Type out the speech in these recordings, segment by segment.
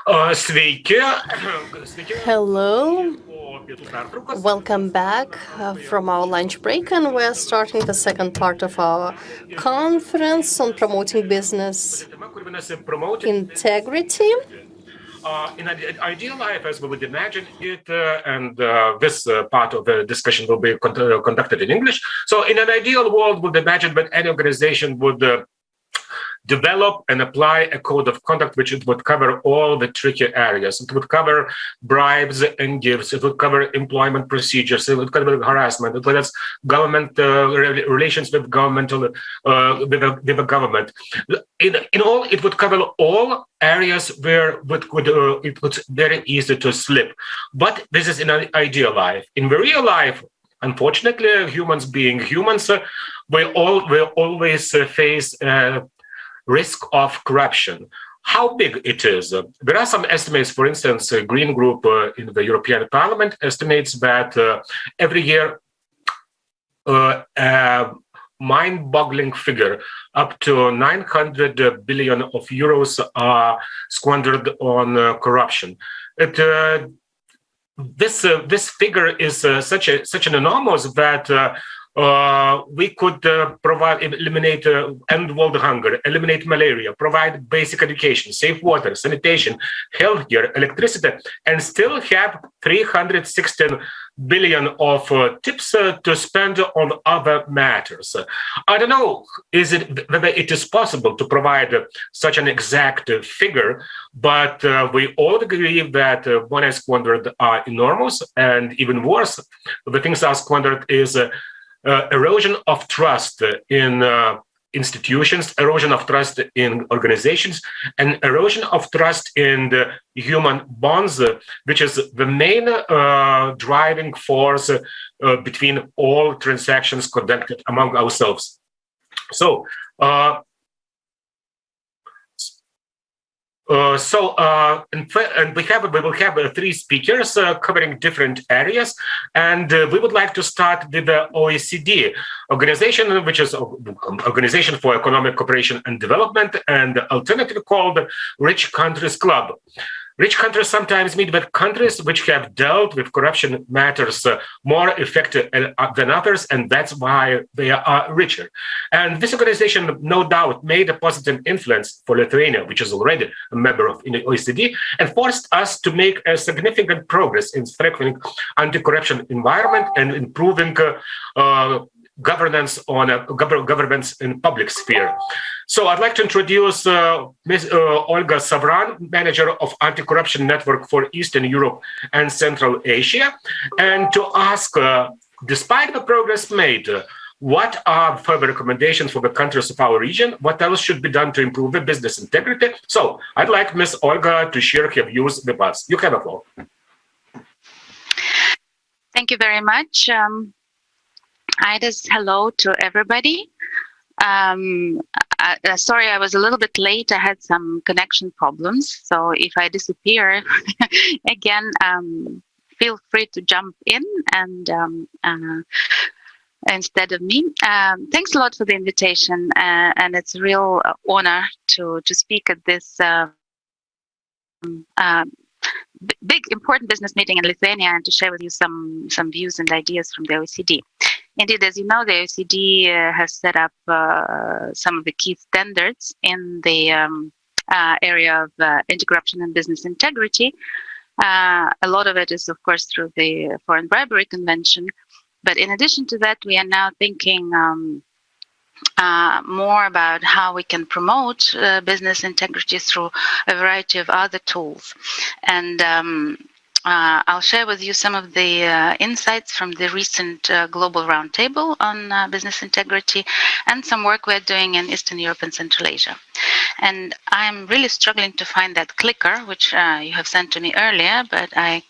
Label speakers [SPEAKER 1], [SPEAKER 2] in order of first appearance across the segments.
[SPEAKER 1] Sveiki.
[SPEAKER 2] Hello, welcome back from our lunch break, and we're starting the second part of our conference on promoting business integrity.
[SPEAKER 1] In an ideal life, as we would imagine it, and this part of the discussion will be conducted in English. So in an ideal world, we'd imagine that any organization would develop and apply a code of conduct which it would cover all the tricky areas. It would cover bribes and gifts. It would cover employment procedures. It would cover harassment. It would cover government relations with governmental with the government. In all, it would cover all areas where it was very easy to slip. But this is in an ideal life. In the real life, unfortunately, humans being humans, we always face risk of corruption. How big it is? There are some estimates. For instance, a Green Group in the European Parliament estimates that every year a mind-boggling figure up to 900 billion of euros are squandered on corruption. This figure is such an enormous that we could eliminate, end world hunger, eliminate malaria, provide basic education, safe water, sanitation, healthcare, electricity, and still have 316 billion of tips to spend on other matters. I don't know whether it is possible to provide such an exact figure, but we all agree that money squandered are enormous, and even worse, the things are squandered is erosion of trust in institutions, erosion of trust in organizations, and erosion of trust in the human bonds, which is the main driving force between all transactions conducted among ourselves. So, and we will have three speakers covering different areas, and we would like to start with the OECD organization, which is Organization for Economic Cooperation and Development, and the alternative called Rich Countries Club. Rich countries sometimes meet with countries which have dealt with corruption matters more effective than others, and that's why they are richer. And this organization, no doubt, made a positive influence for Lithuania, which is already a member of the OECD, and forced us to make a significant progress in strengthening anti-corruption environment and improving governance in public sphere. So I'd like to introduce Ms. Olga Savran, manager of Anti-Corruption Network for Eastern Europe and Central Asia, and to ask, despite the progress made, what are further recommendations for the countries of our region? What else should be done to improve the business integrity? So I'd like Ms. Olga to share her views with us. You have the floor.
[SPEAKER 3] Thank you very much. Aidas, hello to everybody. Sorry, I was a little bit late. I had some connection problems. So if I disappear again, feel free to jump in and instead of me. Thanks a lot for the invitation. And it's a real honor to speak at this big, important business meeting in Lithuania and to share with you some views and ideas from the OECD. Indeed, as you know, the OECD has set up some of the key standards in the area of anti-corruption and business integrity. A lot of it is, of course, through the Foreign Bribery Convention. But in addition to that, we are now thinking more about how we can promote business integrity through a variety of other tools. And I'll share with you some of the insights from the recent global roundtable on business integrity and some work we're doing in Eastern Europe and Central Asia. And I'm really struggling to find that clicker, which you have sent to me earlier, but I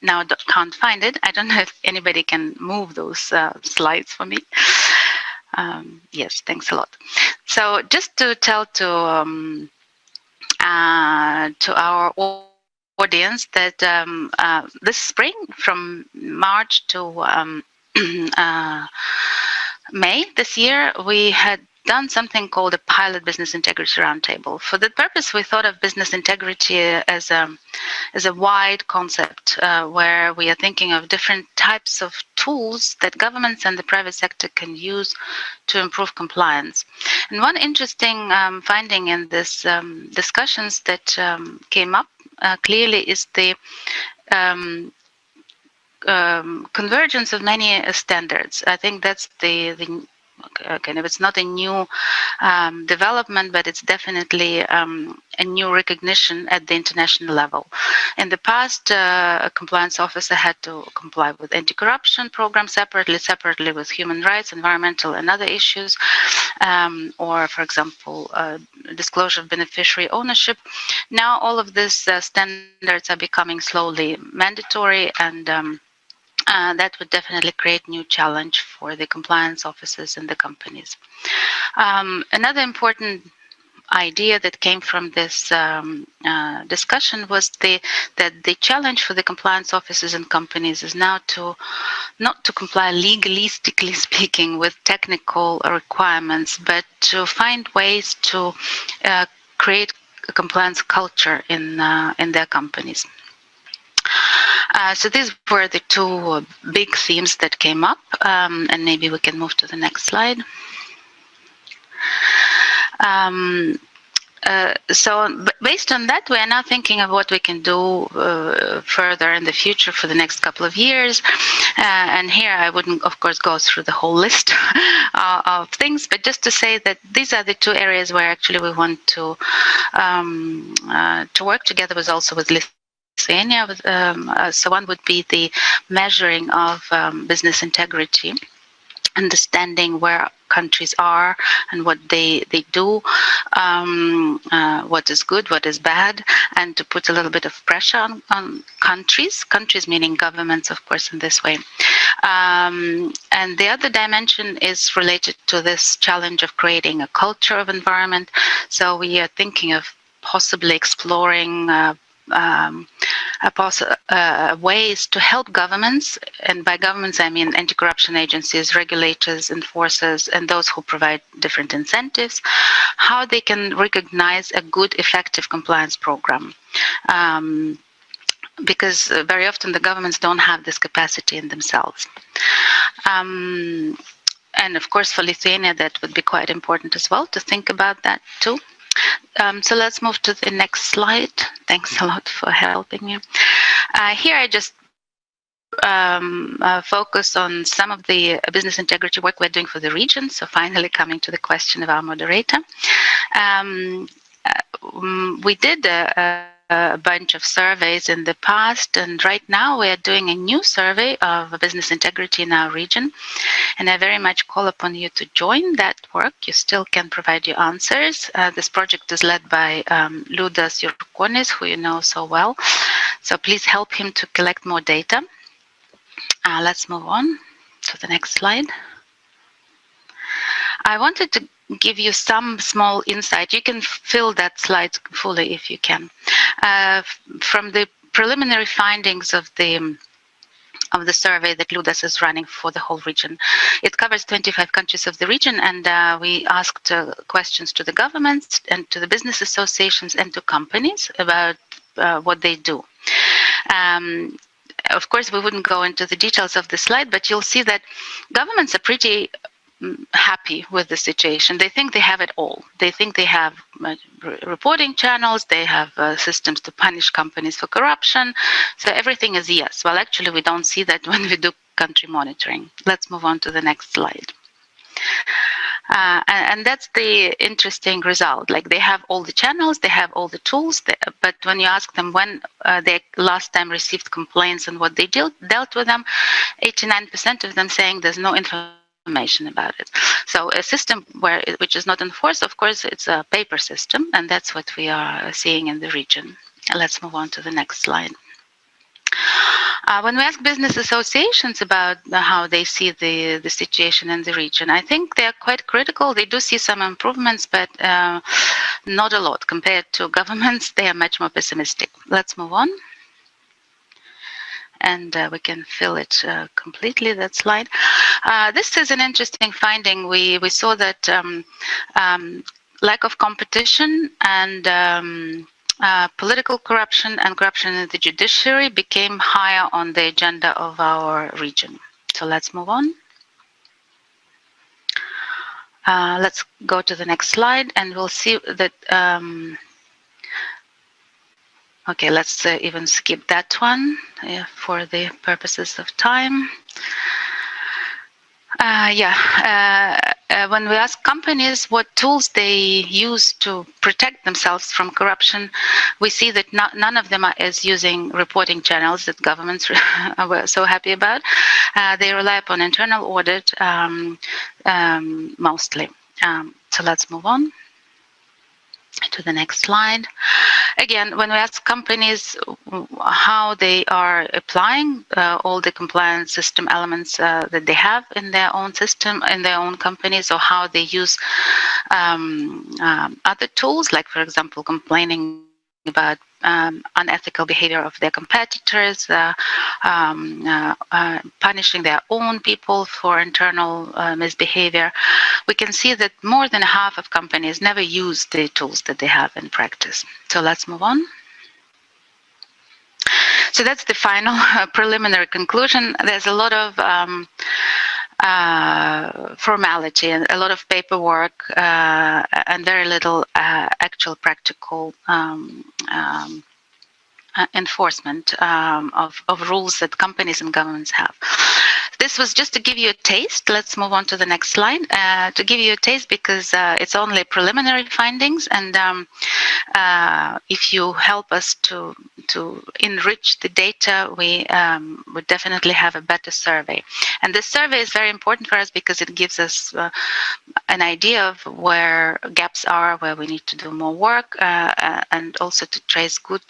[SPEAKER 3] now can't find it. I don't know if anybody can move those slides for me. Yes, thanks a lot. So just to tell to our audience that this spring, from March to May this year, we had done something called a pilot business integrity roundtable. For that purpose, we thought of business integrity as a wide concept where we are thinking of different types of tools that governments and the private sector can use to improve compliance. And one interesting finding in this discussions that came up clearly is the convergence of many standards. I think that's the kind of, it's not a new development, but it's definitely a new recognition at the international level. In the past, a compliance officer had to comply with anti-corruption programs separately with human rights, environmental and other issues, or, for example, disclosure of beneficiary ownership. Now all of these standards are becoming slowly mandatory, and that would definitely create new challenge for the compliance officers and the companies. Another important idea that came from this discussion was that the challenge for the compliance officers and companies is now not to comply legalistically speaking with technical requirements, but to find ways to create a compliance culture in their companies. So these were the two big themes that came up, and maybe we can move to the next slide. So based on that, we are now thinking of what we can do further in the future for the next couple of years. And here I wouldn't, of course, go through the whole list of things, but just to say that these are the two areas where actually we want to work together with Lithuania. So one would be the measuring of business integrity, understanding where countries are and what they do, what is good, what is bad, and to put a little bit of pressure on countries meaning governments, of course, in this way. And the other dimension is related to this challenge of creating a culture of environment. So we are thinking of possibly exploring ways to help governments, and by governments I mean anti-corruption agencies, regulators, enforcers, and those who provide different incentives, how they can recognize a good, effective compliance program. Because very often the governments don't have this capacity in themselves. And of course for Lithuania that would be quite important as well to think about that too. So let's move to the next slide. Thanks a lot for helping me. Here I just focus on some of the business integrity work we're doing for the region. So finally coming to the question of our moderator. We did a bunch of surveys in the past, and right now we are doing a new survey of business integrity in our region, and I very much call upon you to join that work. You still can provide your answers. This project is led by Liudas Jurkonis, who you know so well, so please help him to collect more data. Let's move on to the next slide. I wanted to give you some small insight. You can fill that slide fully if you can. From the preliminary findings of the survey that Liudas is running for the whole region. It covers 25 countries of the region, and we asked questions to the governments and to the business associations and to companies about what they do. Of course, we wouldn't go into the details of the slide, but you'll see that governments are pretty happy with the situation. They think they have it all. They think they have reporting channels, they have systems to punish companies for corruption, so everything is yes. Well, actually we don't see that when we do country monitoring. Let's move on to the next slide. And that's the interesting result. Like, they have all the channels, they have all the tools, but when you ask them when they last time received complaints and what they dealt with them, 89% of them saying there's no information about it. So a system which is not enforced, of course, it's a paper system, and that's what we are seeing in the region. Let's move on to the next slide. When we ask business associations about how they see the situation in the region, I think they are quite critical. They do see some improvements, but not a lot. Compared to governments, they are much more pessimistic. Let's move on. and we can fill it completely, that slide. This is an interesting finding. We saw that lack of competition and political corruption and corruption in the judiciary became higher on the agenda of our region. So let's move on. Let's go to the next slide, and we'll see that. Okay, let's even skip that one for the purposes of time. When we ask companies what tools they use to protect themselves from corruption, we see that none of them is using reporting channels that governments were so happy about. They rely upon internal audit mostly. So let's move on to the next slide. Again, when we ask companies how they are applying all the compliance system elements that they have in their own system, in their own companies, or how they use other tools, like, for example, complaining about unethical behavior of their competitors, punishing their own people for internal misbehavior, we can see that more than half of companies never use the tools that they have in practice. So let's move on. So that's the final preliminary conclusion. There's a lot of formality and a lot of paperwork and very little actual practical enforcement of rules that companies and governments have. This was just to give you a taste. Let's move on to the next slide. To give you a taste, because it's only preliminary findings, and if you help us to enrich the data, we would definitely have a better survey. And this survey is very important for us because it gives us an idea of where gaps are, where we need to do more work, and also to trace good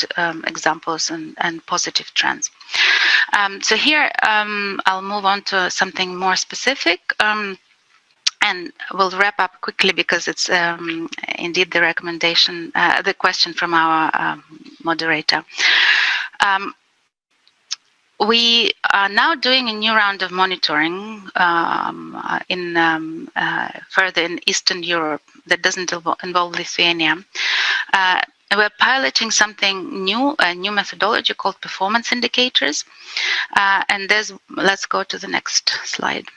[SPEAKER 3] examples and positive trends. So here I'll move on to something more specific, and we'll wrap up quickly because it's indeed the recommendation, the question from our moderator. We are now doing a new round of monitoring further in Eastern Europe that doesn't involve Lithuania. We're piloting something new, a new methodology called performance indicators. Let's go to the next slide.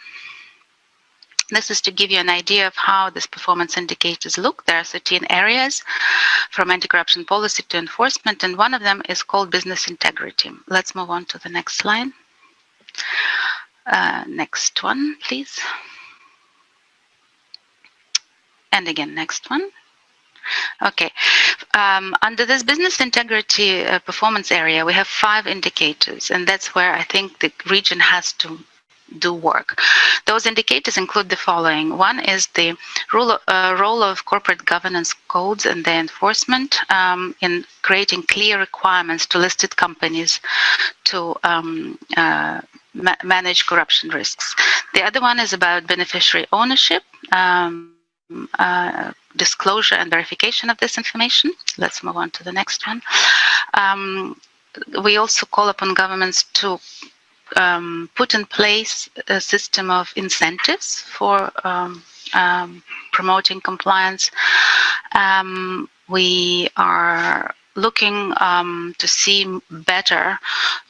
[SPEAKER 3] This is to give you an idea of how these performance indicators look. There are 13 areas, from anti-corruption policy to enforcement, and one of them is called business integrity. Let's move on to the next slide. Next one, please. And again, next one. Okay. Under this business integrity performance area, we have 5 indicators, and that's where I think the region has to do work. Those indicators include the following. One is the role of corporate governance codes and their enforcement in creating clear requirements to listed companies to manage corruption risks. The other one is about beneficiary ownership, disclosure and verification of this information. Let's move on to the next one. We also call upon governments to put in place a system of incentives for promoting compliance. We are looking to see better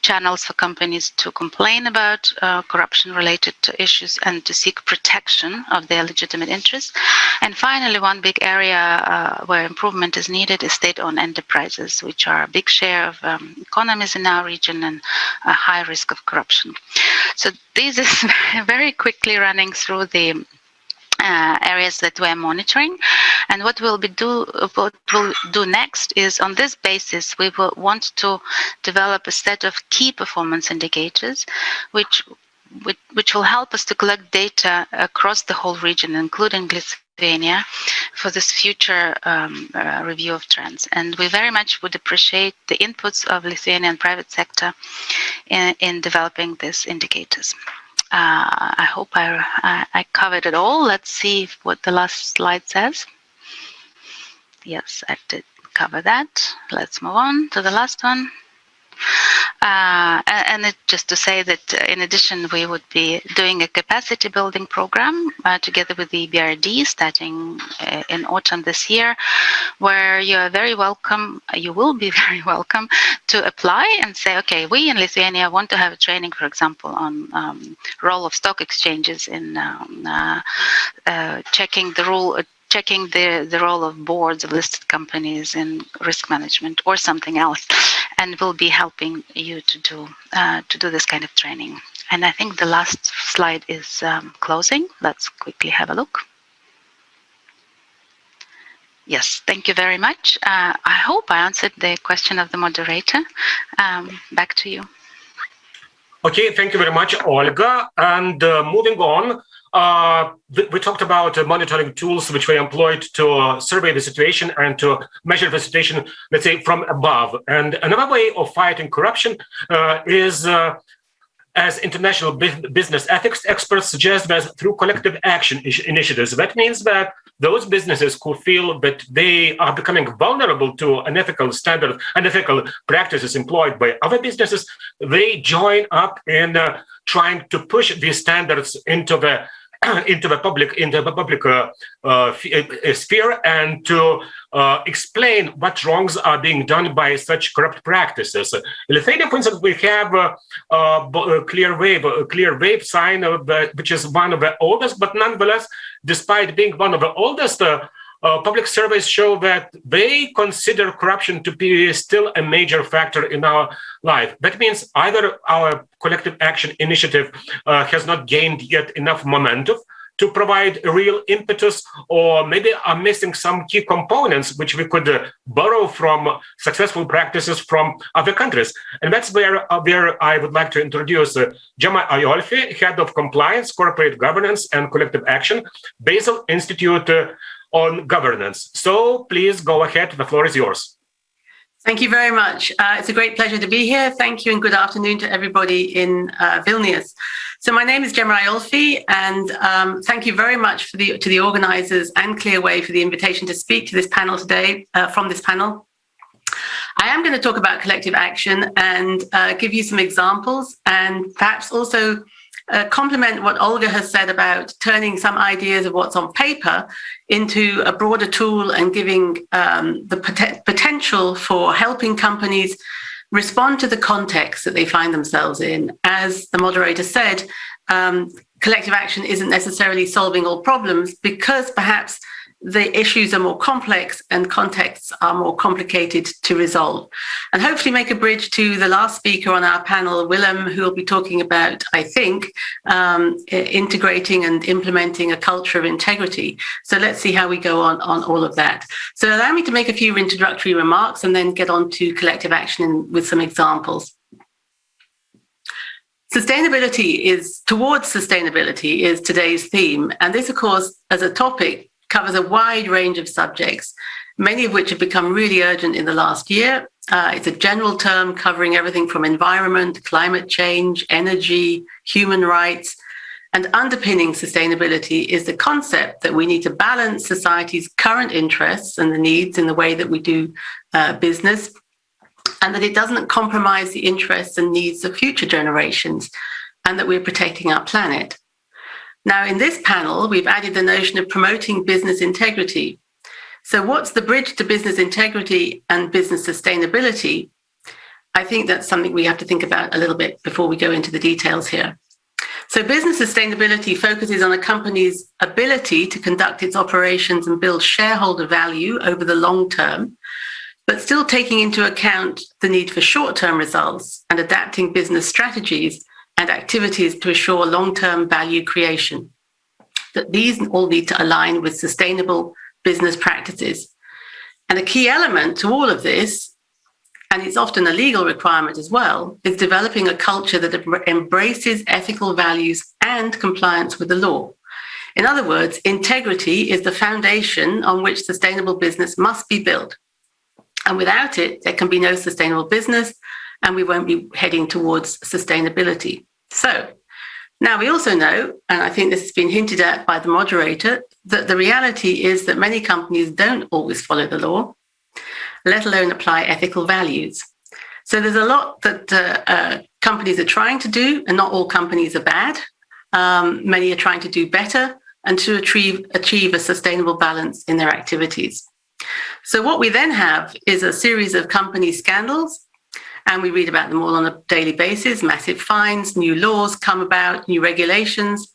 [SPEAKER 3] channels for companies to complain about corruption related to issues and to seek protection of their legitimate interests. And finally, one big area where improvement is needed is state-owned enterprises, which are a big share of economies in our region and a high risk of corruption. So this is very quickly running through the areas that we're monitoring, and what we'll do next is, on this basis, we will want to develop a set of key performance indicators, which will help us to collect data across the whole region, including Lithuania, for this future review of trends. And we very much would appreciate the inputs of Lithuanian private sector in developing these indicators. I hope I covered it all. Let's see what the last slide says. Yes, I did cover that. Let's move on to the last one. And just to say that in addition, we would be doing a capacity building program together with the BRD starting in autumn this year, where you are very welcome, you will be very welcome to apply and say, okay, we in Lithuania want to have a training, for example, on role of stock exchanges in checking the role of boards of listed companies in risk management or something else, and we'll be helping you to do this kind of training. And I think the last slide is closing. Let's quickly have a look. Yes, thank you very much. I hope I answered the question of the moderator. Back to you.
[SPEAKER 1] Okay, thank you very much, Olga. And moving on, we talked about monitoring tools which we employed to survey the situation and to measure the situation, let's say, from above. And another way of fighting corruption is, as international business ethics experts suggest, that through collective action initiatives. That means that those businesses who feel that they are becoming vulnerable to unethical standards, unethical practices employed by other businesses, they join up in trying to push these standards into the public sphere and to explain what wrongs are being done by such corrupt practices. In Lithuania, for instance, we have a clear wave sign, which is one of the oldest, but nonetheless, despite being one of the oldest, public surveys show that they consider corruption to be still a major factor in our life. That means either our collective action initiative has not gained yet enough momentum to provide a real impetus, or maybe are missing some key components which we could borrow from successful practices from other countries. And that's where I would like to introduce Gemma Aiolfi, Head of Compliance, Corporate Governance and Collective Action, Basel Institute on Governance. So please go ahead, the floor is yours.
[SPEAKER 4] Thank you very much. It's a great pleasure to be here. Thank you and good afternoon to everybody in Vilnius. So my name is Gemma Aiolfi, and thank you very much to the organisers and Clearway for the invitation to speak to this panel today, from this panel. I am going to talk about collective action and give you some examples, and perhaps also complement what Olga has said about turning some ideas of what's on paper into a broader tool and giving the potential for helping companies respond to the context that they find themselves in. As the moderator said, collective action isn't necessarily solving all problems because perhaps the issues are more complex and contexts are more complicated to resolve. And hopefully make a bridge to the last speaker on our panel, Willem, who will be talking about, I think, integrating and implementing a culture of integrity. So let's see how we go on all of that. So allow me to make a few introductory remarks and then get on to collective action with some examples. Towards sustainability is today's theme. And this, of course, as a topic, covers a wide range of subjects, many of which have become really urgent in the last year. It's a general term covering everything from environment, climate change, energy, human rights, and underpinning sustainability is the concept that we need to balance society's current interests and the needs in the way that we do business, and that it doesn't compromise the interests and needs of future generations, and that we're protecting our planet. Now, in this panel, we've added the notion of promoting business integrity. So what's the bridge to business integrity and business sustainability? I think that's something we have to think about a little bit before we go into the details here. So business sustainability focuses on a company's ability to conduct its operations and build shareholder value over the long term, but still taking into account the need for short-term results and adapting business strategies and activities to assure long-term value creation. That these all need to align with sustainable business practices. And a key element to all of this, and it's often a legal requirement as well, is developing a culture that embraces ethical values and compliance with the law. In other words, integrity is the foundation on which sustainable business must be built. And without it, there can be no sustainable business, and we won't be heading towards sustainability. So now we also know, and I think this has been hinted at by the moderator, that the reality is that many companies don't always follow the law, let alone apply ethical values. So there's a lot that companies are trying to do, and not all companies are bad. Many are trying to do better and to achieve a sustainable balance in their activities. So what we then have is a series of company scandals, and we read about them all on a daily basis. Massive fines, new laws come about, new regulations.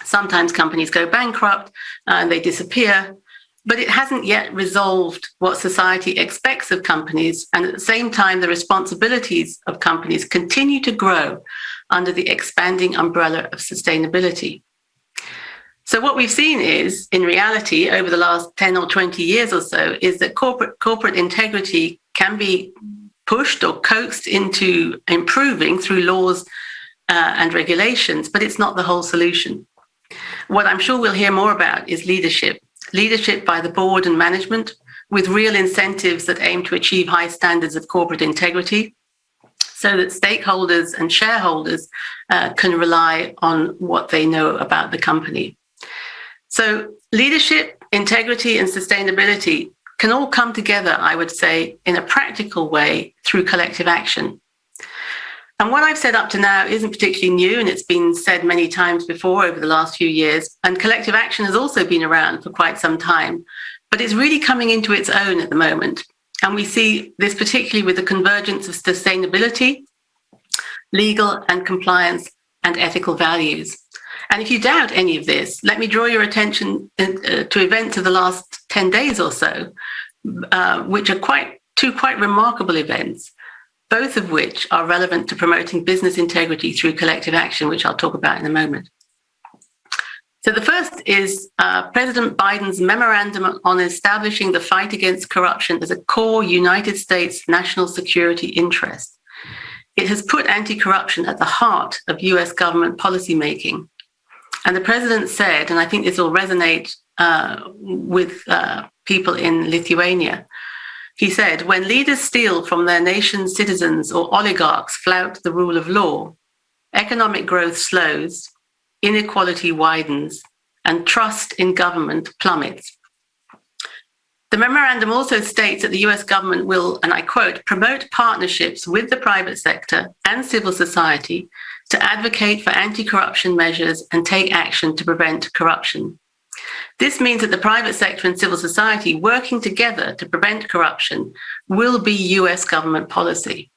[SPEAKER 4] Sometimes companies go bankrupt and they disappear, but it hasn't yet resolved what society expects of companies. And at the same time, the responsibilities of companies continue to grow under the expanding umbrella of sustainability. So what we've seen is, in reality, over the last 10 or 20 years or so, is that corporate integrity can be pushed or coaxed into improving through laws and regulations, but it's not the whole solution. What I'm sure we'll hear more about is leadership by the board and management, with real incentives that aim to achieve high standards of corporate integrity, so that stakeholders and shareholders can rely on what they know about the company. So leadership, integrity, and sustainability can all come together, I would say, in a practical way through collective action. And what I've said up to now isn't particularly new, and it's been said many times before over the last few years. And collective action has also been around for quite some time, but it's really coming into its own at the moment. And we see this particularly with the convergence of sustainability, legal and compliance, and ethical values. And if you doubt any of this, let me draw your attention to events of the last 10 days or so, which are two quite remarkable events, both of which are relevant to promoting business integrity through collective action, which I'll talk about in a moment. So the first is President Biden's memorandum on establishing the fight against corruption as a core United States national security interest. It has put anti-corruption at the heart of US government policymaking. And the president said, and I think this will resonate with people in Lithuania, he said, when leaders steal from their nation's citizens or oligarchs flout the rule of law, economic growth slows, inequality widens, and trust in government plummets. The memorandum also states that the US government will, and I quote, promote partnerships with the private sector and civil society to advocate for anti-corruption measures and take action to prevent corruption. This means that the private sector and civil society working together to prevent corruption will be US government policy.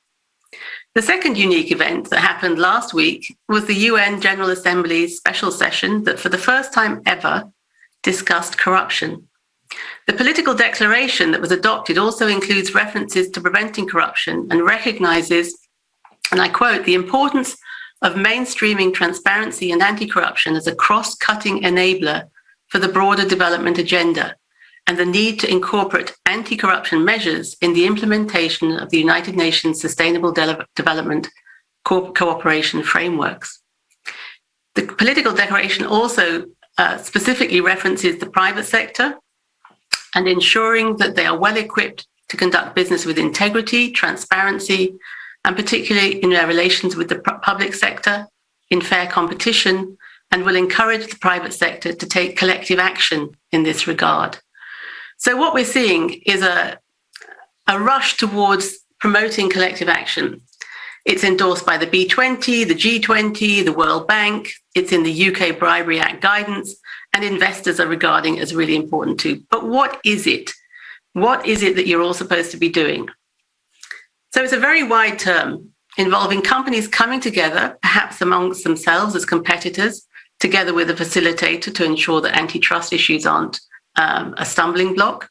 [SPEAKER 4] The second unique event that happened last week was the UN General Assembly's special session that for the first time ever discussed corruption. The political declaration that was adopted also includes references to preventing corruption and recognizes, and I quote, the importance of mainstreaming transparency and anti-corruption as a cross-cutting enabler for the broader development agenda, and the need to incorporate anti-corruption measures in the implementation of the United Nations Sustainable Development Cooperation frameworks. The political declaration also specifically references the private sector and ensuring that they are well equipped to conduct business with integrity, transparency, and particularly in their relations with the public sector, in fair competition, and will encourage the private sector to take collective action in this regard. So what we're seeing is a rush towards promoting collective action. It's endorsed by the B20, the G20, the World Bank. It's in the UK Bribery Act guidance, and investors are regarding it as really important too. But what is it? What is it that you're all supposed to be doing? So it's a very wide term involving companies coming together, perhaps amongst themselves as competitors, together with a facilitator to ensure that antitrust issues aren't a stumbling block,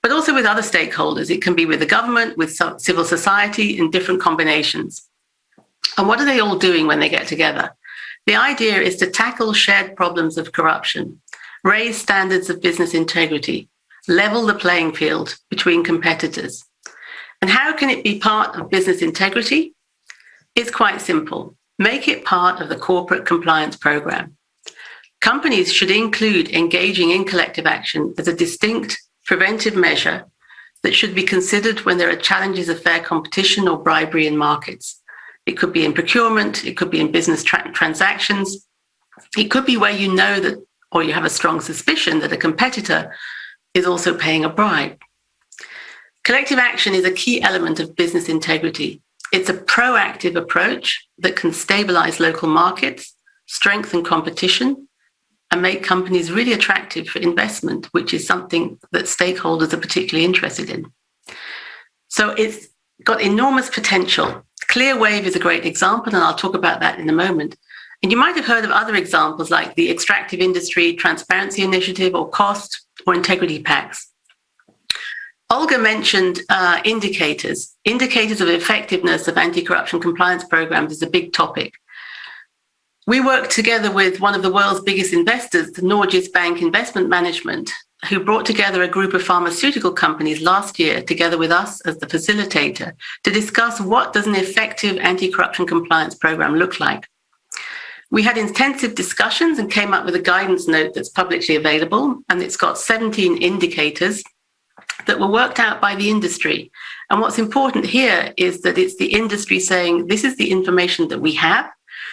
[SPEAKER 4] but also with other stakeholders. It can be with the government, with civil society, in different combinations. And what are they all doing when they get together? The idea is to tackle shared problems of corruption, raise standards of business integrity, level the playing field between competitors. And how can it be part of business integrity? It's quite simple. Make it part of the corporate compliance program. Companies should include engaging in collective action as a distinct preventive measure that should be considered when there are challenges of fair competition or bribery in markets. It could be in procurement, it could be in business transactions, it could be where you know that, or you have a strong suspicion that a competitor is also paying a bribe. Collective action is a key element of business integrity, It's a proactive approach that can stabilize local markets, strengthen competition, and make companies really attractive for investment, which is something that stakeholders are particularly interested in. So it's got enormous potential. Clearwave is a great example, and I'll talk about that in a moment. And you might have heard of other examples like the Extractive Industry Transparency Initiative, or COST, or Integrity Pacts. Olga mentioned indicators. Indicators of effectiveness of anti-corruption compliance programs is a big topic. We worked together with one of the world's biggest investors, the Norges Bank Investment Management, who brought together a group of pharmaceutical companies last year, together with us as the facilitator, to discuss what does an effective anti-corruption compliance program look like. We had intensive discussions and came up with a guidance note that's publicly available, and it's got 17 indicators that were worked out by the industry. And what's important here is that it's the industry saying, this is the information that we have,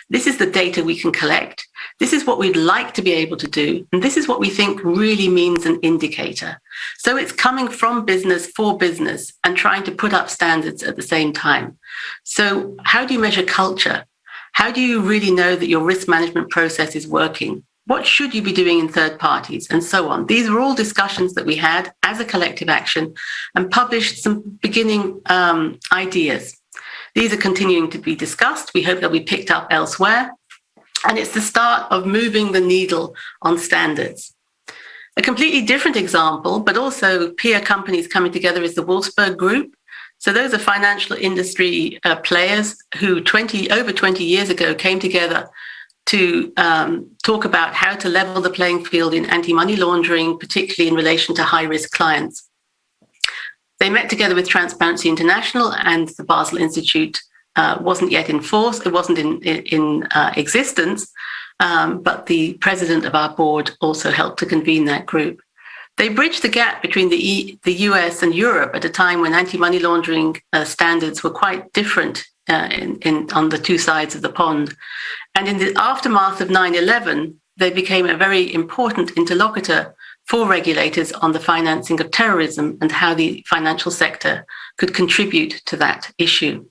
[SPEAKER 4] this is the data we can collect, this is what we'd like to be able to do, and this is what we think really means an indicator. So it's coming from business for business and trying to put up standards at the same time. So how do you measure culture? How do you really know that your risk management process is working? What should you be doing in third parties, and so on? These are all discussions that we had as a collective action and published some beginning ideas. These are continuing to be discussed. We hope they'll be picked up elsewhere. And it's the start of moving the needle on standards. A completely different example, but also peer companies coming together, is the Wolfsburg Group. So those are financial industry players who over 20 years ago came together to talk about how to level the playing field in anti-money laundering, particularly in relation to high-risk clients. They met together with Transparency International, and the Basel Institute wasn't yet in force. It wasn't in existence, but the president of our board also helped to convene that group. They bridged the gap between the US and Europe at a time when anti-money laundering standards were quite different on the two sides of the pond. And in the aftermath of 9/11, they became a very important interlocutor for regulators on the financing of terrorism and how the financial sector could contribute to that issue.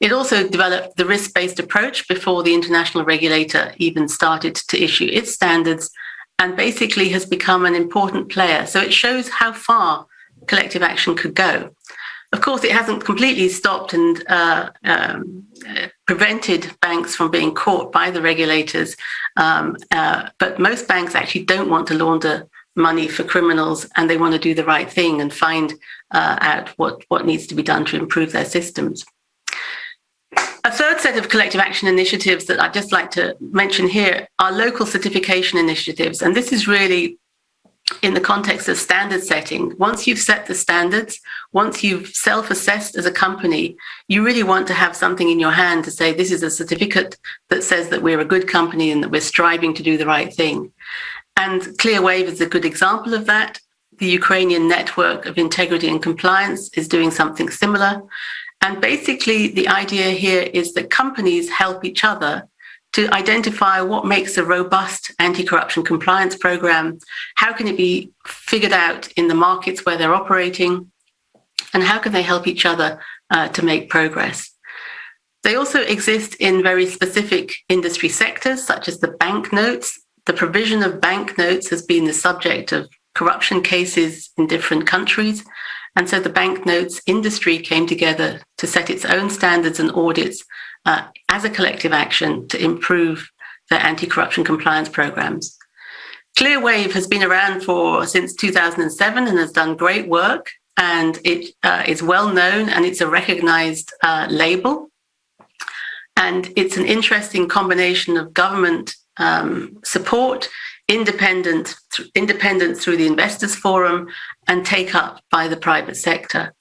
[SPEAKER 4] It also developed the risk-based approach before the international regulator even started to issue its standards, and basically has become an important player. So it shows how far collective action could go. Of course, it hasn't completely stopped and prevented banks from being caught by the regulators, but most banks actually don't want to launder money for criminals, and they want to do the right thing and find out what needs to be done to improve their systems. A third set of collective action initiatives that I'd just like to mention here are local certification initiatives. And this is really in the context of standard setting. Once you've set the standards, once you've self-assessed as a company, you really want to have something in your hand to say, this is a certificate that says that we're a good company and that we're striving to do the right thing. And Clearwave is a good example of that. The Ukrainian Network of Integrity and Compliance is doing something similar. And basically, the idea here is that companies help each other to identify what makes a robust anti-corruption compliance program, how can it be figured out in the markets where they're operating, and how can they help each other to make progress. They also exist in very specific industry sectors, such as the banknotes. The provision of banknotes has been the subject of corruption cases in different countries. And so the banknotes industry came together to set its own standards and audits as a collective action to improve their anti-corruption compliance programs. Clearwave has been around since 2007 and has done great work, and it is well known, and it's a recognized label. And it's an interesting combination of government support, independence through the Investors Forum, and take up by the private sector.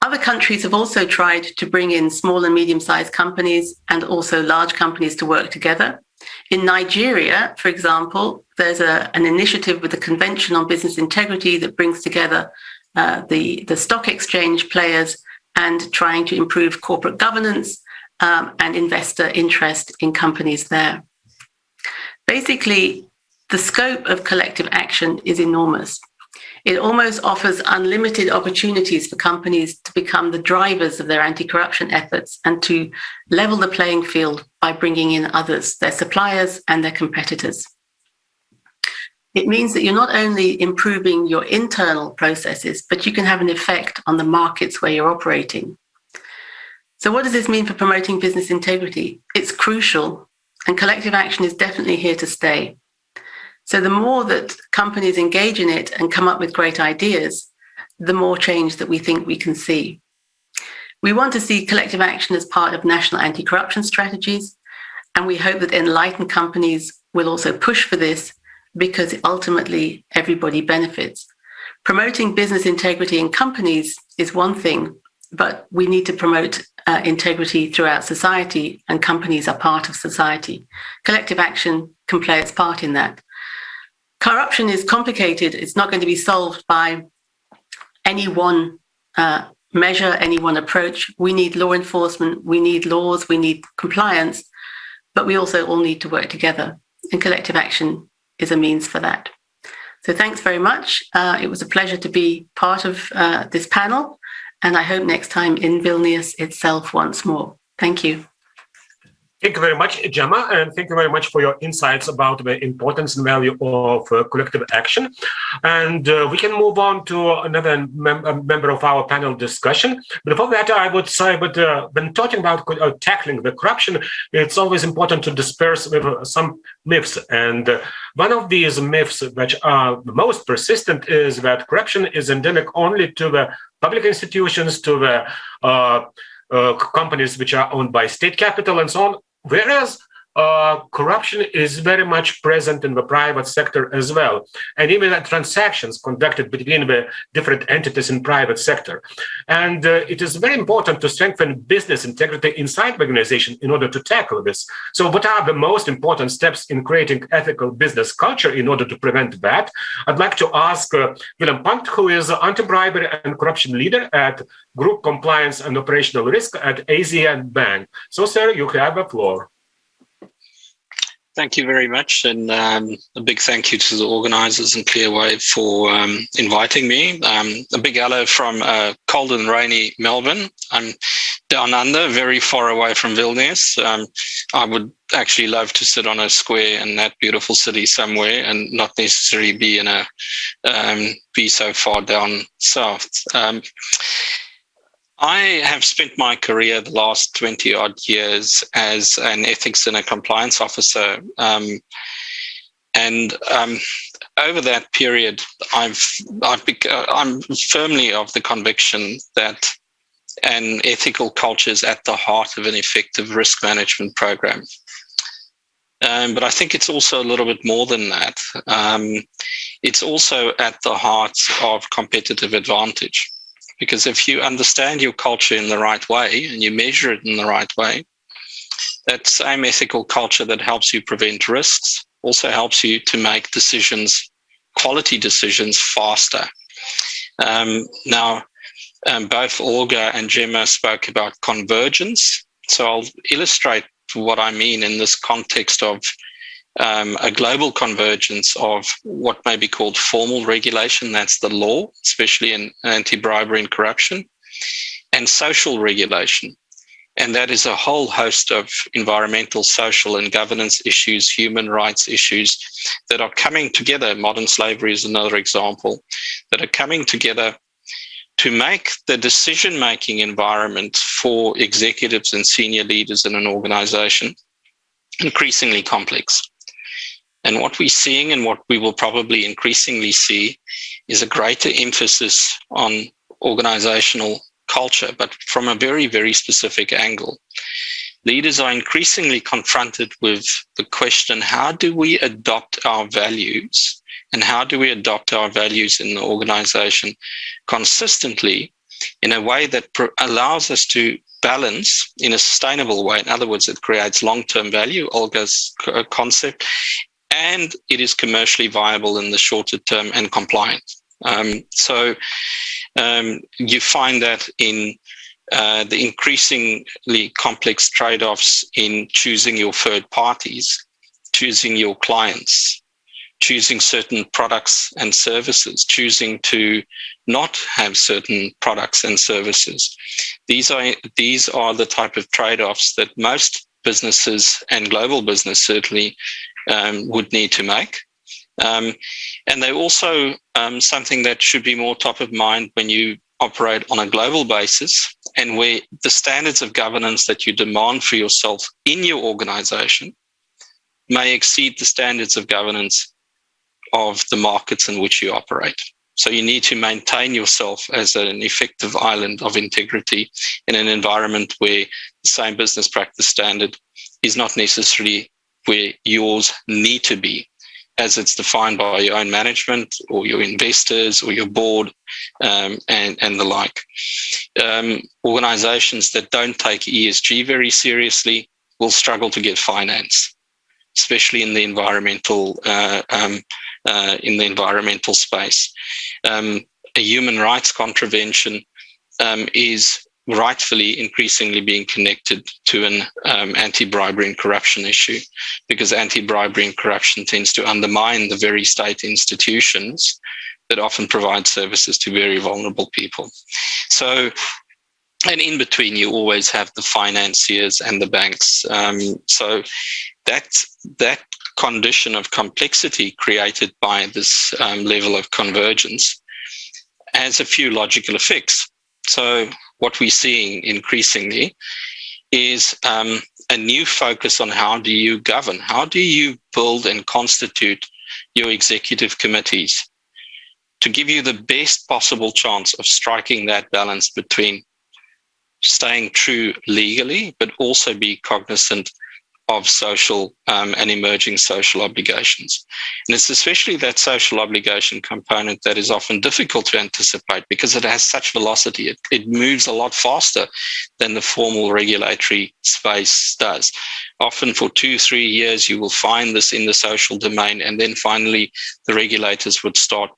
[SPEAKER 4] Other countries have also tried to bring in small and medium-sized companies and also large companies to work together. In Nigeria, for example, there's an initiative with the Convention on Business Integrity that brings together the stock exchange players and trying to improve corporate governance and investor interest in companies there. Basically, the scope of collective action is enormous. It almost offers unlimited opportunities for companies to become the drivers of their anti-corruption efforts and to level the playing field by bringing in others, their suppliers and their competitors. It means that you're not only improving your internal processes, but you can have an effect on the markets where you're operating. So what does this mean for promoting business integrity? It's crucial, and collective action is definitely here to stay. So the more that companies engage in it and come up with great ideas, the more change that we think we can see. We want to see collective action as part of national anti-corruption strategies, and we hope that enlightened companies will also push for this because ultimately everybody benefits. Promoting business integrity in companies is one thing, but we need to promote integrity throughout society, and companies are part of society. Collective action can play its part in that. Corruption is complicated. It's not going to be solved by any one measure, any one approach. We need law enforcement, we need laws, we need compliance, but we also all need to work together, and collective action is a means for that. So thanks very much. It was a pleasure to be part of this panel, and I hope next time in Vilnius itself once more. Thank you.
[SPEAKER 1] Thank you very much, Gemma, and thank you very much for your insights about the importance and value of collective action. And we can move on to another member of our panel discussion. Before that, I would say, when talking about tackling the corruption, it's always important to disperse with some myths. And one of these myths which are the most persistent is that corruption is endemic only to the public institutions, to the companies which are owned by state capital and so on, whereas corruption is very much present in the private sector as well, and even the transactions conducted between the different entities in private sector. And it is very important to strengthen business integrity inside the organization in order to tackle this. So what are the most important steps in creating ethical business culture in order to prevent that? I'd like to ask Willem Punt, who is anti-bribary and corruption leader at Group Compliance and Operational Risk at ASEAN Bank. So, sir, you have the floor.
[SPEAKER 5] Thank you very much, and a big thank you to the organisers and Clearwave for inviting me. A big hello from cold and rainy Melbourne. I'm down under, very far away from Vilnius. I would actually love to sit on a square in that beautiful city somewhere and not necessarily be in a be so far down south. I have spent my career the last 20 odd years as an ethics and a compliance officer. And over that period, I'm firmly of the conviction that an ethical culture is at the heart of an effective risk management program. But I think it's also a little bit more than that. It's also at the heart of competitive advantage. Because if you understand your culture in the right way and you measure it in the right way, that same ethical culture that helps you prevent risks also helps you to make decisions, quality decisions, faster. Now, both Olga and Gemma spoke about convergence. So I'll illustrate what I mean in this context of a global convergence of what may be called formal regulation, that's the law, especially in anti-bribary and corruption, and social regulation. And that is a whole host of environmental, social, and governance issues, human rights issues that are coming together. Modern slavery is another example, that are coming together to make the decision-making environment for executives and senior leaders in an organization increasingly complex. And what we're seeing and what we will probably increasingly see is a greater emphasis on organizational culture, but from a very, very specific angle. Leaders are increasingly confronted with the question, how do we adopt our values and how do we adopt our values in the organization consistently in a way that allows us to balance in a sustainable way. In other words, it creates long-term value, Olga's concept, and it is commercially viable in the shorter term and compliant. So you find that in the increasingly complex trade-offs in choosing your third parties, choosing your clients, choosing certain products and services, choosing to not have certain products and services. These are the type of trade-offs that most businesses and global business certainly would need to make. And they're also something that should be more top of mind when you operate on a global basis, and where the standards of governance that you demand for yourself in your organization may exceed the standards of governance of the markets in which you operate. So you need to maintain yourself as an effective island of integrity in an environment where the same business practice standard is not necessarily where yours need to be, as it's defined by your own management or your investors or your board and the like. Organizations that don't take ESG very seriously will struggle to get finance, especially in the environmental space. A human rights contravention is rightfully increasingly being connected to an anti-bribery and corruption issue, because anti-bribery and corruption tends to undermine the very state institutions that often provide services to very vulnerable people. So, and in between, you always have the financiers and the banks. So that condition of complexity created by this level of convergence has a few logical effects. So what we're seeing increasingly is a new focus on how do you govern, how do you build and constitute your executive committees to give you the best possible chance of striking that balance between staying true legally, but also be cognizant of social and emerging social obligations. And it's especially that social obligation component that is often difficult to anticipate because it has such velocity. It moves a lot faster than the formal regulatory space does. Often for 2-3 years, you will find this in the social domain, and then finally the regulators would start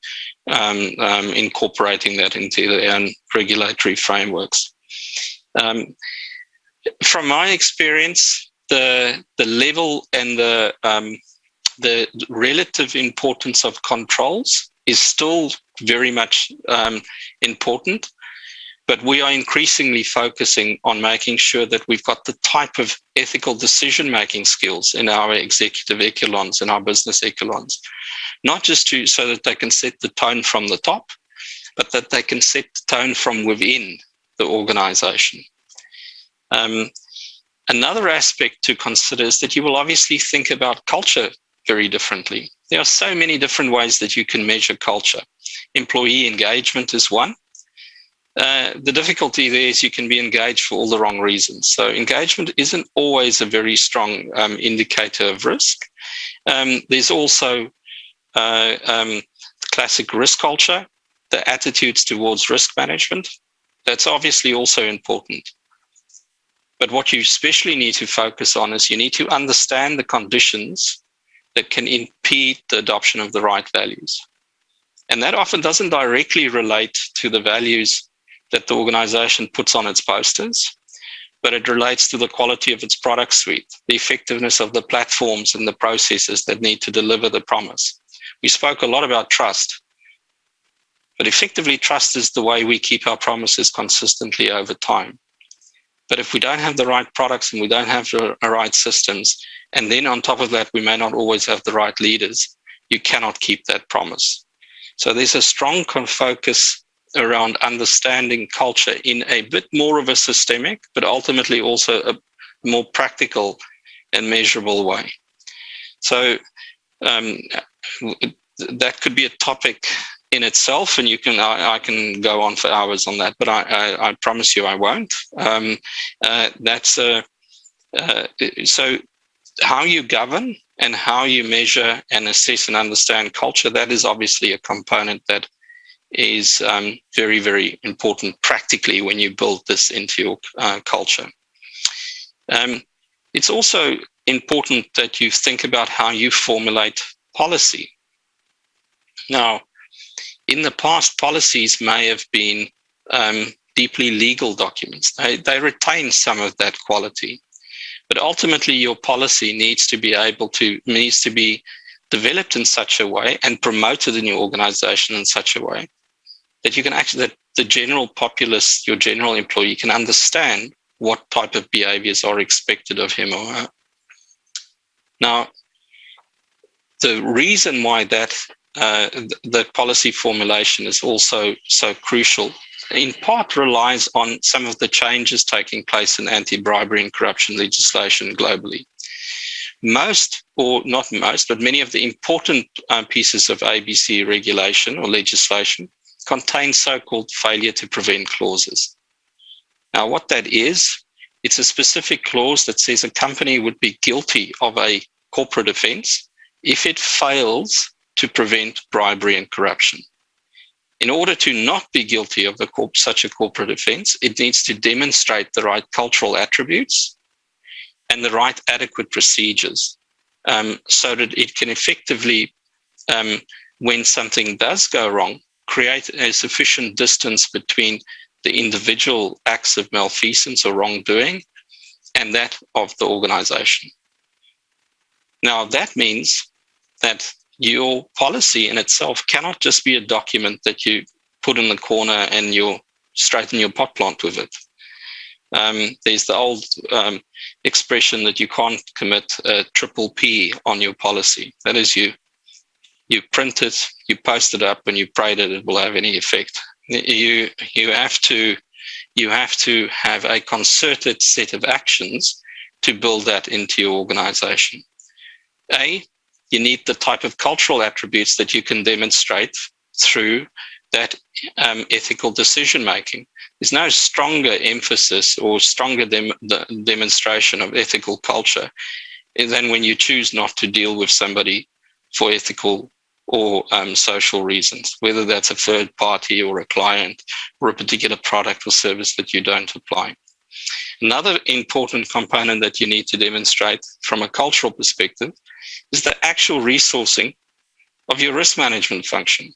[SPEAKER 5] incorporating that into their own regulatory frameworks. From my experience, the level and the relative importance of controls is still very much important, but we are increasingly focusing on making sure that we've got the type of ethical decision-making skills in our executive echelons, in our business echelons, not just so that they can set the tone from the top, but that they can set the tone from within the organization. Another aspect to consider is that you will obviously think about culture very differently. There are so many different ways that you can measure culture. Employee engagement is one. The difficulty there is you can be engaged for all the wrong reasons. So engagement isn't always a very strong indicator of risk. There's also classic risk culture, the attitudes towards risk management. That's obviously also important. But what you especially need to focus on is you need to understand the conditions that can impede the adoption of the right values. And that often doesn't directly relate to the values that the organization puts on its posters, but it relates to the quality of its product suite, the effectiveness of the platforms and the processes that need to deliver the promise. We spoke a lot about trust, but effectively trust is the way we keep our promises consistently over time. But if we don't have the right products and we don't have the right systems, and then on top of that, we may not always have the right leaders, you cannot keep that promise. So there's a strong focus around understanding culture in a bit more of a systemic, but ultimately also a more practical and measurable way. So that could be a topic in itself, and I can go on for hours on that, but I promise you I won't. So how you govern and how you measure and assess and understand culture, that is obviously a component that is very, very important practically when you build this into your culture. It's also important that you think about how you formulate policy. Now, in the past, policies may have been deeply legal documents. They retain some of that quality, but ultimately your policy needs to be developed in such a way and promoted in your organization in such a way that you can actually, that the general populace, your general employee, can understand what type of behaviors are expected of him or her. Now, the reason why that policy formulation is also so crucial, in part relies on some of the changes taking place in anti-bribery and corruption legislation globally. Most, or not most, but many of the important pieces of ABC regulation or legislation contain so-called failure to prevent clauses. Now, what that is, it's a specific clause that says a company would be guilty of a corporate offense if it fails to prevent bribery and corruption. In order to not be guilty of such a corporate offense, it needs to demonstrate the right cultural attributes and the right adequate procedures, so that it can effectively, when something does go wrong, create a sufficient distance between the individual acts of malfeasance or wrongdoing and that of the organization. Now, that means that your policy in itself cannot just be a document that you put in the corner and you straighten your pot plant with it. There's the old expression that you can't commit a triple P on your policy. That is, you print it, you post it up, and you pray that it will have any effect. You have to have a concerted set of actions to build that into your organization. You need the type of cultural attributes that you can demonstrate through that ethical decision making. There's no stronger emphasis or stronger demonstration of ethical culture than when you choose not to deal with somebody for ethical or social reasons, whether that's a third party or a client or a particular product or service that you don't apply. Another important component that you need to demonstrate from a cultural perspective is the actual resourcing of your risk management function.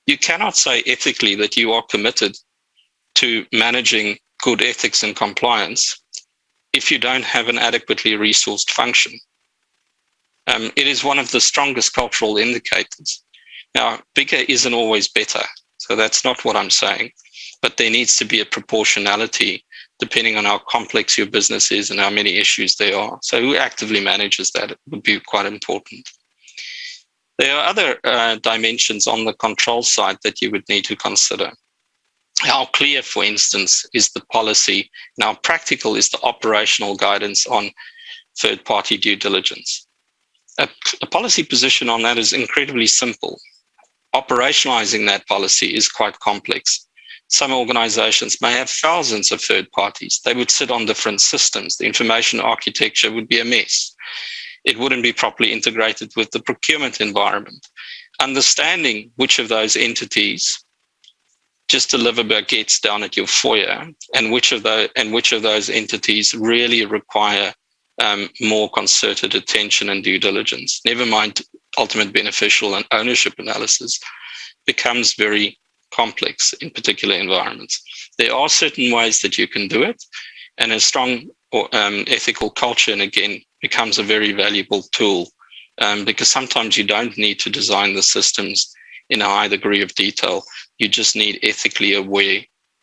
[SPEAKER 5] You cannot say ethically that you are committed to managing good ethics and compliance if you don't have an adequately resourced function. It is one of the strongest cultural indicators. Now, bigger isn't always better, so that's not what I'm saying, but there needs to be a proportionality depending on how complex your business is and how many issues there are. So who actively manages that would be quite important. There are other dimensions on the control side that you would need to consider. How clear, for instance, is the policy, and how practical is the operational guidance on third-party due diligence? A policy position on that is incredibly simple. Operationalizing that policy is quite complex. Some organizations may have thousands of third parties. They would sit on different systems. The information architecture would be a mess. It wouldn't be properly integrated with the procurement environment. Understanding which of those entities just deliver baguettes down at your foyer and which of those entities really require more concerted attention and due diligence, never mind ultimate beneficial and ownership analysis, becomes very complex in particular environments. There are certain ways that you can do it, and a strong ethical culture, and again, becomes a very valuable tool because sometimes you don't need to design the systems in a high degree of detail. You just need ethically aware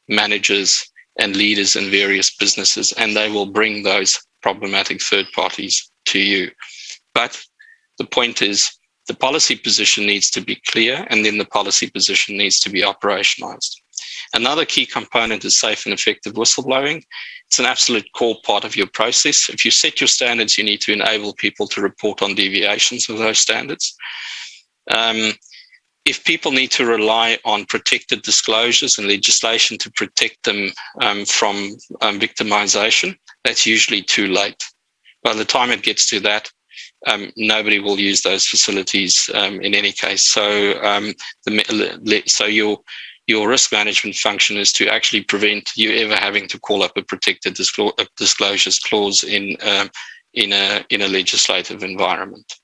[SPEAKER 5] managers and leaders in various businesses, and they will bring those problematic third parties to you. But the point is, the policy position needs to be clear, and then the policy position needs to be operationalized. Another key component is safe and effective whistleblowing. It's an absolute core part of your process. If you set your standards, you need to enable people to report on deviations of those standards. If people need to rely on protected disclosures and legislation to protect them from victimization, that's usually too late. By the time it gets to that, nobody will use those facilities in any case. So, your risk management function is to actually prevent you ever having to call up a protected disclosures clause in a legislative environment.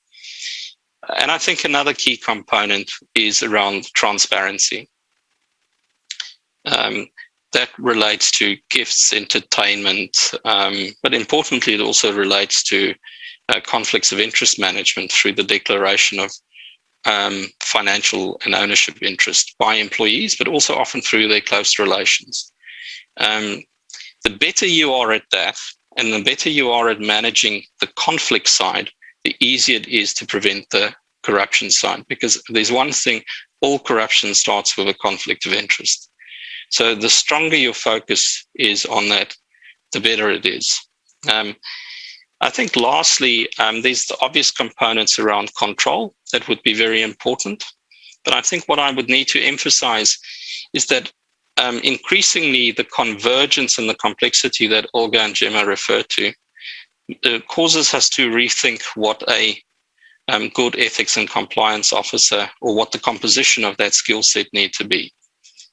[SPEAKER 5] And I think another key component is around transparency. That relates to gifts, entertainment, but importantly, it also relates to conflicts of interest management through the declaration of financial and ownership interest by employees, but also often through their close relations. The better you are at that, and the better you are at managing the conflict side, the easier it is to prevent the corruption side. Because there's one thing, all corruption starts with a conflict of interest. So the stronger your focus is on that, the better it is. I think lastly, there's the obvious components around control that would be very important. But I think what I would need to emphasize is that increasingly the convergence and the complexity that Olga and Gemma referred to causes us to rethink what a good ethics and compliance officer, or what the composition of that skill set need to be.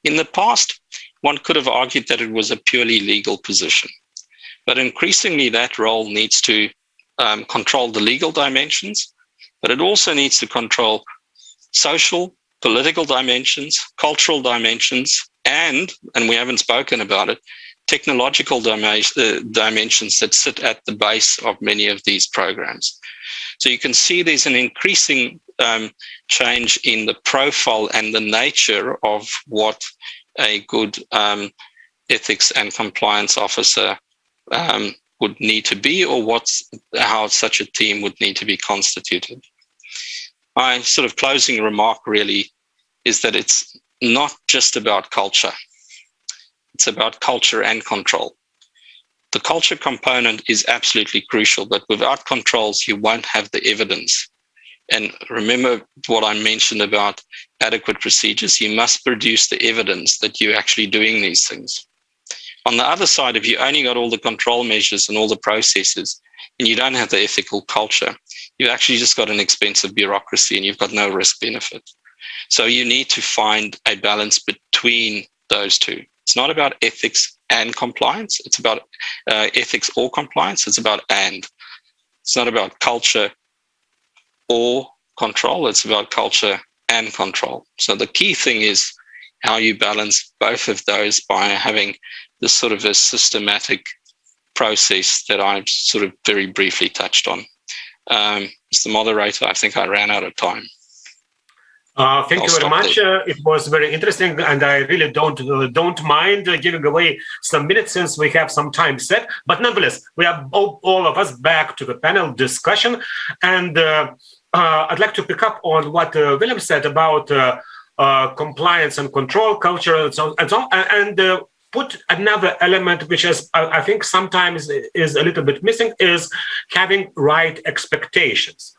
[SPEAKER 5] In the past, one could have argued that it was a purely legal position. But increasingly, that role needs to control the legal dimensions, but it also needs to control social, political dimensions, cultural dimensions, and we haven't spoken about it, technological dimensions that sit at the base of many of these programs. So you can see there's an increasing change in the profile and the nature of what a good ethics and compliance officer would need to be, or how such a team would need to be constituted. My sort of closing remark really is that it's not just about culture. It's about culture and control. The culture component is absolutely crucial, but without controls, you won't have the evidence. And remember what I mentioned about adequate procedures. You must produce the evidence that you're actually doing these things. On the other side, if you only got all the control measures and all the processes, and you don't have the ethical culture, you actually just got an expensive bureaucracy and you've got no risk benefit. So you need to find a balance between those two. It's not about ethics and compliance. It's about ethics or compliance. It's about and. It's not about culture or control. It's about culture and control. So the key thing is how you balance both of those by having this sort of a systematic process that I've sort of very briefly touched on. Mr. Moderator, I think I ran out of time.
[SPEAKER 1] Thank you very much. It was very interesting, and I really don't mind giving away some minutes since we have some time set. But nonetheless, we are all of us back to the panel discussion, and I'd like to pick up on what Willem said about compliance and control culture and so on, and put another element which is I think sometimes is a little bit missing, is having right expectations.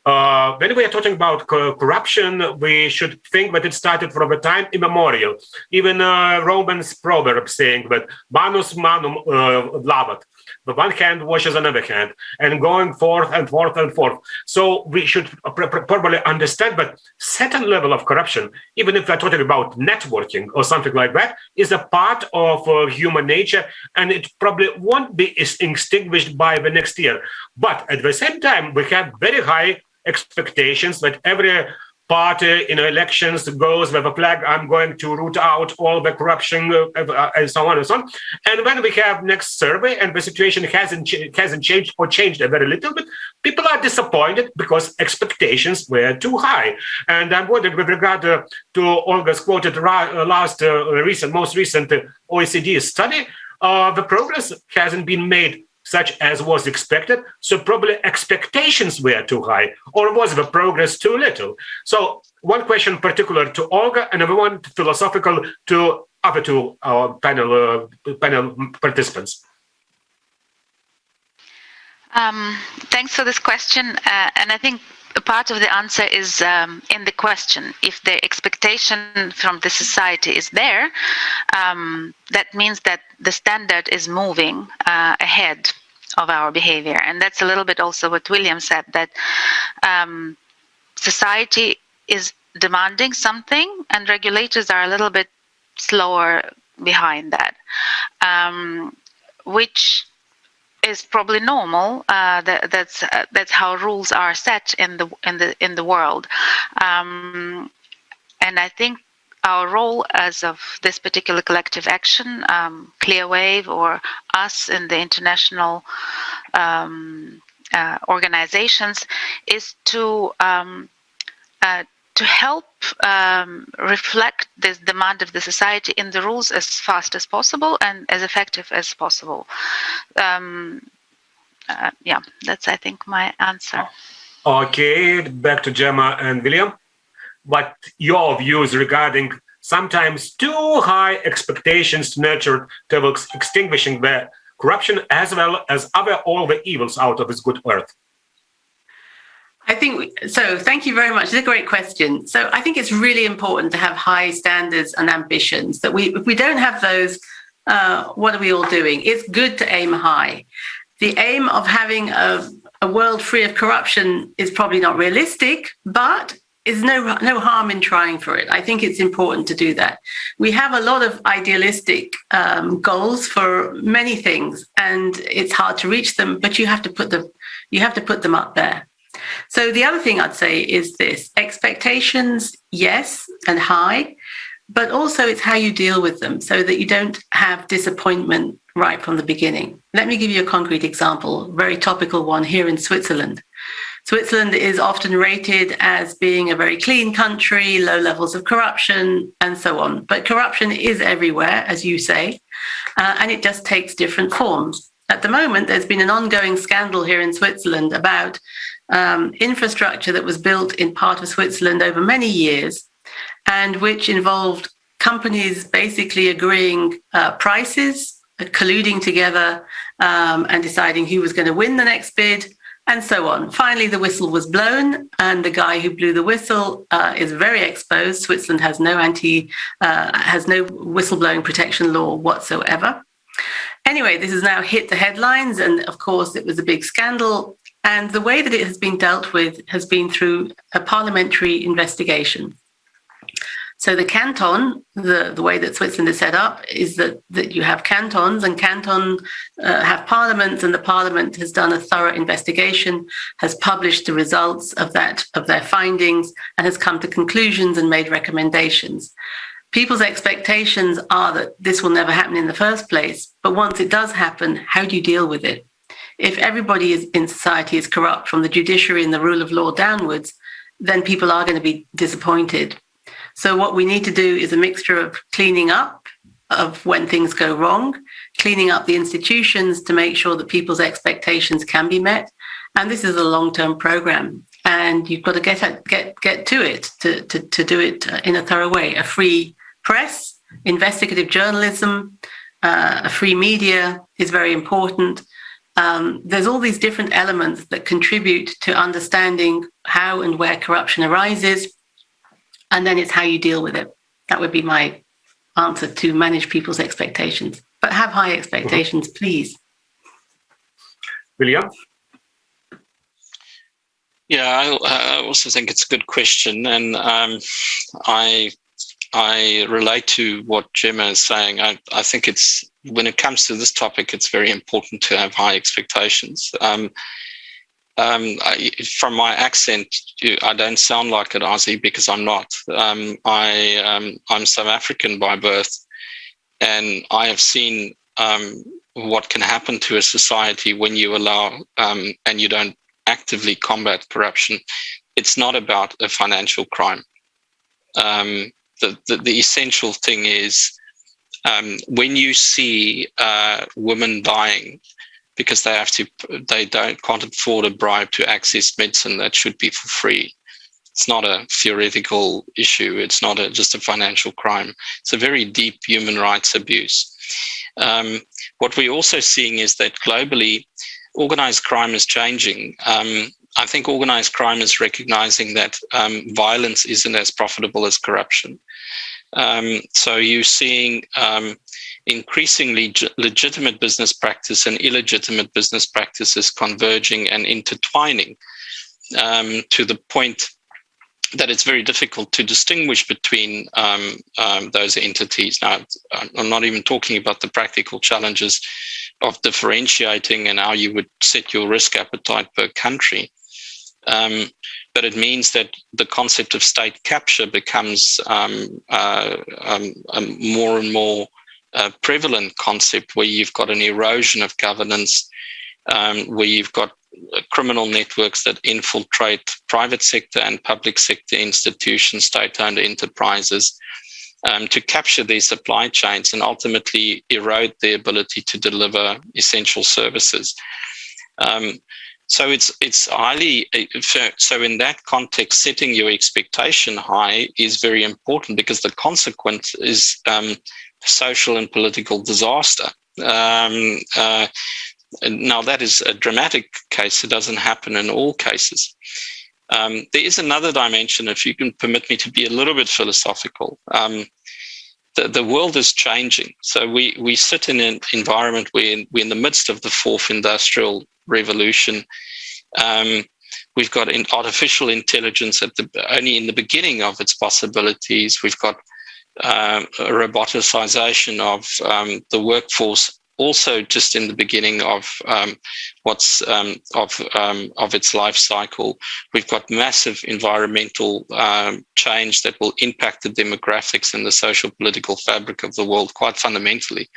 [SPEAKER 1] When we are talking about corruption, we should think that it started from a time immemorial. Even Roman's proverb saying that manus manum lavat, the one hand washes another hand, and going forth and forth and forth. So we should probably understand that certain level of corruption, even if we're talking about networking or something like that, is a part of human nature, and it probably won't be extinguished by the next year. But at the same time, we have very high expectations that every party in elections goes with a flag, I'm going to root out all the corruption, and so on and so on. And when we have next survey and the situation hasn't changed or changed a very little bit, people are disappointed because expectations were too high. And I'm wondering, with regard to Olga's quoted most recent OECD study, the progress hasn't been made such as was expected, so probably expectations were too high, or was the progress too little? So one question particular to Olga, and another one philosophical to other two panel participants.
[SPEAKER 3] Thanks for this question, and I think a part of the answer is in the question. If the expectation from the society is there, that means that the standard is moving ahead of our behavior. And that's a little bit also what Willem said, that society is demanding something and regulators are a little bit slower behind that, which is probably normal. That's how rules are set in the world, and I think our role as of this particular collective action, Clear Wave, or us in the international organizations is to help reflect this demand of the society in the rules as fast as possible and as effective as possible. Yeah, that's, I think, my answer.
[SPEAKER 1] Okay, back to Gemma and Willem. What your views regarding sometimes too high expectations nurtured towards extinguishing the corruption as well as all the evils out of this good earth?
[SPEAKER 4] I think so. Thank you very much. It's a great question. So I think it's really important to have high standards and ambitions. That if we don't have those, what are we all doing? It's good to aim high. The aim of having a world free of corruption is probably not realistic, but there's no harm in trying for it. I think it's important to do that. We have a lot of idealistic goals for many things, and it's hard to reach them. But you have to put them up there. So the other thing I'd say is this: expectations, yes, and high, but also it's how you deal with them so that you don't have disappointment right from the beginning. Let me give you a concrete example, a very topical one here in Switzerland. Switzerland is often rated as being a very clean country, low levels of corruption, and so on. But corruption is everywhere, as you say, and it just takes different forms. At the moment, there's been an ongoing scandal here in Switzerland about infrastructure that was built in part of Switzerland over many years, and which involved companies basically agreeing prices, colluding together, and deciding who was going to win the next bid, and so on. Finally, the whistle was blown, and the guy who blew the whistle is very exposed. Switzerland has no whistleblowing protection law whatsoever. Anyway, this has now hit the headlines, and of course, it was a big scandal. And the way that it has been dealt with has been through a parliamentary investigation. So the canton, the way that Switzerland is set up is that you have cantons, and cantons have parliaments, and the parliament has done a thorough investigation, has published the results of their findings, and has come to conclusions and made recommendations. People's expectations are that this will never happen in the first place, but once it does happen, how do you deal with it? If everybody in society is corrupt, from the judiciary and the rule of law downwards, then people are going to be disappointed. So what we need to do is a mixture of cleaning up of when things go wrong, cleaning up the institutions to make sure that people's expectations can be met. And this is a long-term program, and you've got to get to it to do it in a thorough way. A free press, investigative journalism, a free media is very important. There's all these different elements that contribute to understanding how and where corruption arises, and then it's how you deal with it. That would be my answer to manage people's expectations. But have high expectations, please.
[SPEAKER 1] Willem?
[SPEAKER 5] Yeah, I also think it's a good question, and I relate to what Gemma is saying. I think it's, when it comes to this topic, it's very important to have high expectations. From my accent, I don't sound like an Aussie because I'm not. I'm South African by birth, and I have seen what can happen to a society when you allow and you don't actively combat corruption. It's not about a financial crime. The essential thing is when you see women dying because they can't afford a bribe to access medicine that should be for free. It's not a theoretical issue. It's not just a financial crime. It's a very deep human rights abuse. What we're also seeing is that globally, organized crime is changing. I think organized crime is recognizing that violence isn't as profitable as corruption. So you're seeing increasingly legitimate business practice and illegitimate business practices converging and intertwining to the point that it's very difficult to distinguish between those entities. Now, I'm not even talking about the practical challenges of differentiating and how you would set your risk appetite per country. But it means that the concept of state capture becomes a more and more prevalent concept, where you've got an erosion of governance where you've got criminal networks that infiltrate private sector and public sector institutions, state-owned enterprises, to capture their supply chains and ultimately erode their ability to deliver essential services. So it's highly, so in that context, setting your expectation high is very important, because the consequence is social and political disaster. Now, that is a dramatic case. It doesn't happen in all cases. There is another dimension, if you can permit me to be a little bit philosophical. The world is changing. So we sit in an environment where we're in the midst of the fourth industrial revolution. We've got artificial intelligence only in the beginning of its possibilities. We've got roboticization of the workforce, also just in the beginning of of its life cycle. We've got massive environmental change that will impact the demographics and the social political fabric of the world quite fundamentally.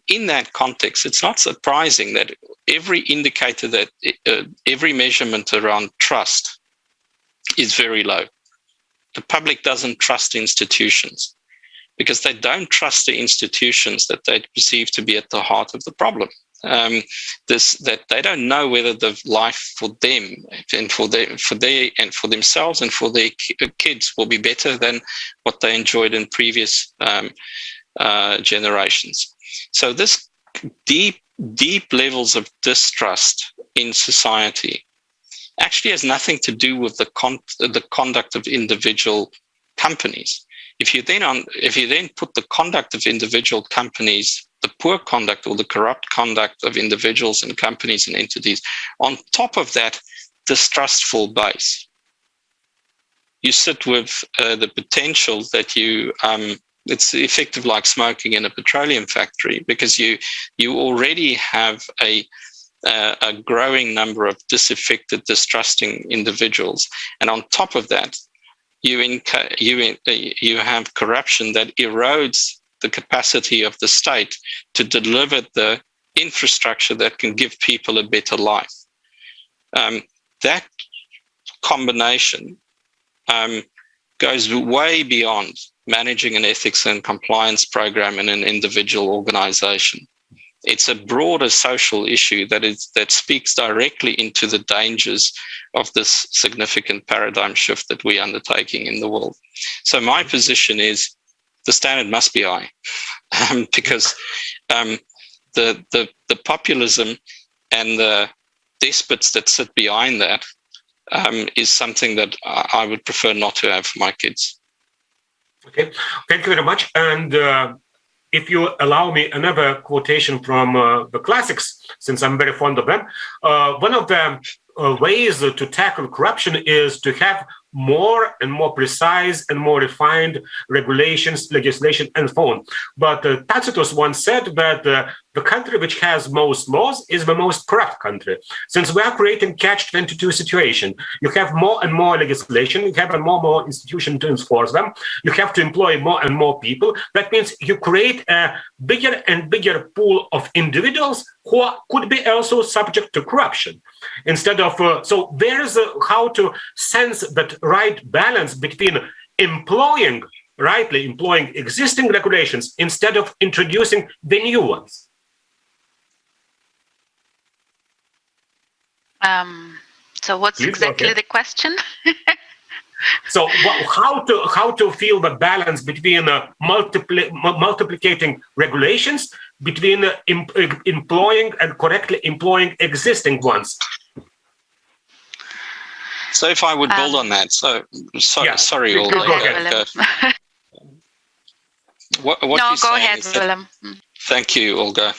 [SPEAKER 5] In that context, it's not surprising that every indicator, that every measurement around trust is very low. The public doesn't trust institutions, because they don't trust the institutions that they perceive to be at the heart of the problem. That they don't know whether the life for them and for themselves and for their kids will be better than what they enjoyed in previous generations. So this deep levels of distrust in society actually has nothing to do with the conduct of individual companies. If you then put the conduct of individual companies, the poor conduct or the corrupt conduct of individuals and companies and entities, on top of that distrustful base, you sit with the potential that it's effective like smoking in a petroleum factory, because you already have a growing number of disaffected, distrusting individuals, and on top of that, you have corruption that erodes the capacity of the state to deliver the infrastructure that can give people a better life. That combination goes way beyond managing an ethics and compliance program in an individual organization. It's a broader social issue that speaks directly into the dangers of this significant paradigm shift that we're undertaking in the world. So my position is the standard must be high, because the populism and the despots that sit behind that is something that I would prefer not to have for my kids.
[SPEAKER 1] Okay, thank you very much. And if you allow me another quotation from the classics, since I'm very fond of them, one of the ways to tackle corruption is to have more and more precise and more refined regulations, legislation, and so on. But Tacitus once said that the country which has most laws is the most corrupt country. Since we are creating catch-22 situation, you have more and more legislation, you have more and more institutions to enforce them, you have to employ more and more people. That means you create a bigger and bigger pool of individuals who could be also subject to corruption. Instead of, so there's how to sense that right balance between rightly employing existing regulations instead of introducing the new ones.
[SPEAKER 3] So what's exactly the question?
[SPEAKER 1] So how to feel the balance between multiplicating regulations, between employing and correctly employing existing ones?
[SPEAKER 5] So if I would build on that, sorry, Olga.
[SPEAKER 3] Go ahead, Willem.
[SPEAKER 5] Thank you, Olga.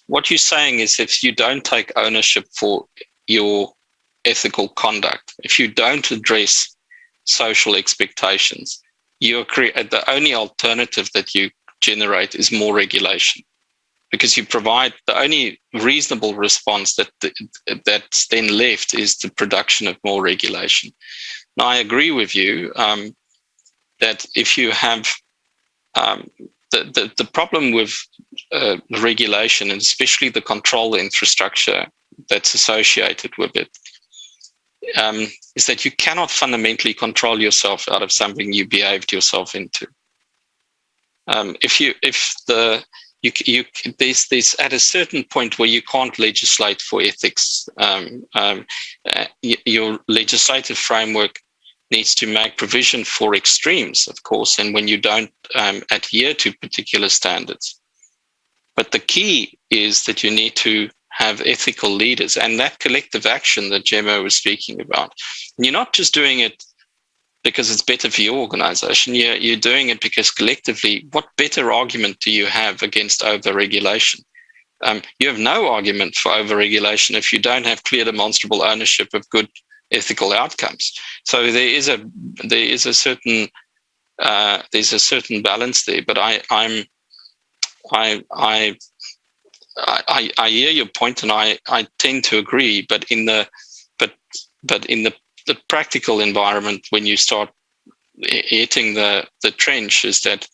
[SPEAKER 5] What you're saying is, if you don't take ownership for your ethical conduct, if you don't address social expectations, the only alternative that you generate is more regulation, because you provide the only reasonable response that's then left is the production of more regulation. Now, I agree with you that if you have the problem with regulation, and especially the control infrastructure that's associated with it, is that you cannot fundamentally control yourself out of something you behaved yourself into. There's at a certain point where you can't legislate for ethics. Your legislative framework needs to make provision for extremes, of course, and when you don't adhere to particular standards. But the key is that you need to have ethical leaders, and that collective action that Gemma was speaking about. And you're not just doing it because it's better for your organization. You're doing it because collectively, what better argument do you have against over-regulation? You have no argument for over-regulation if you don't have clear, demonstrable ownership of good ethical outcomes. So there's a certain balance there. But I hear your point, and I tend to agree. But in the practical environment, when you start hitting the trench, is that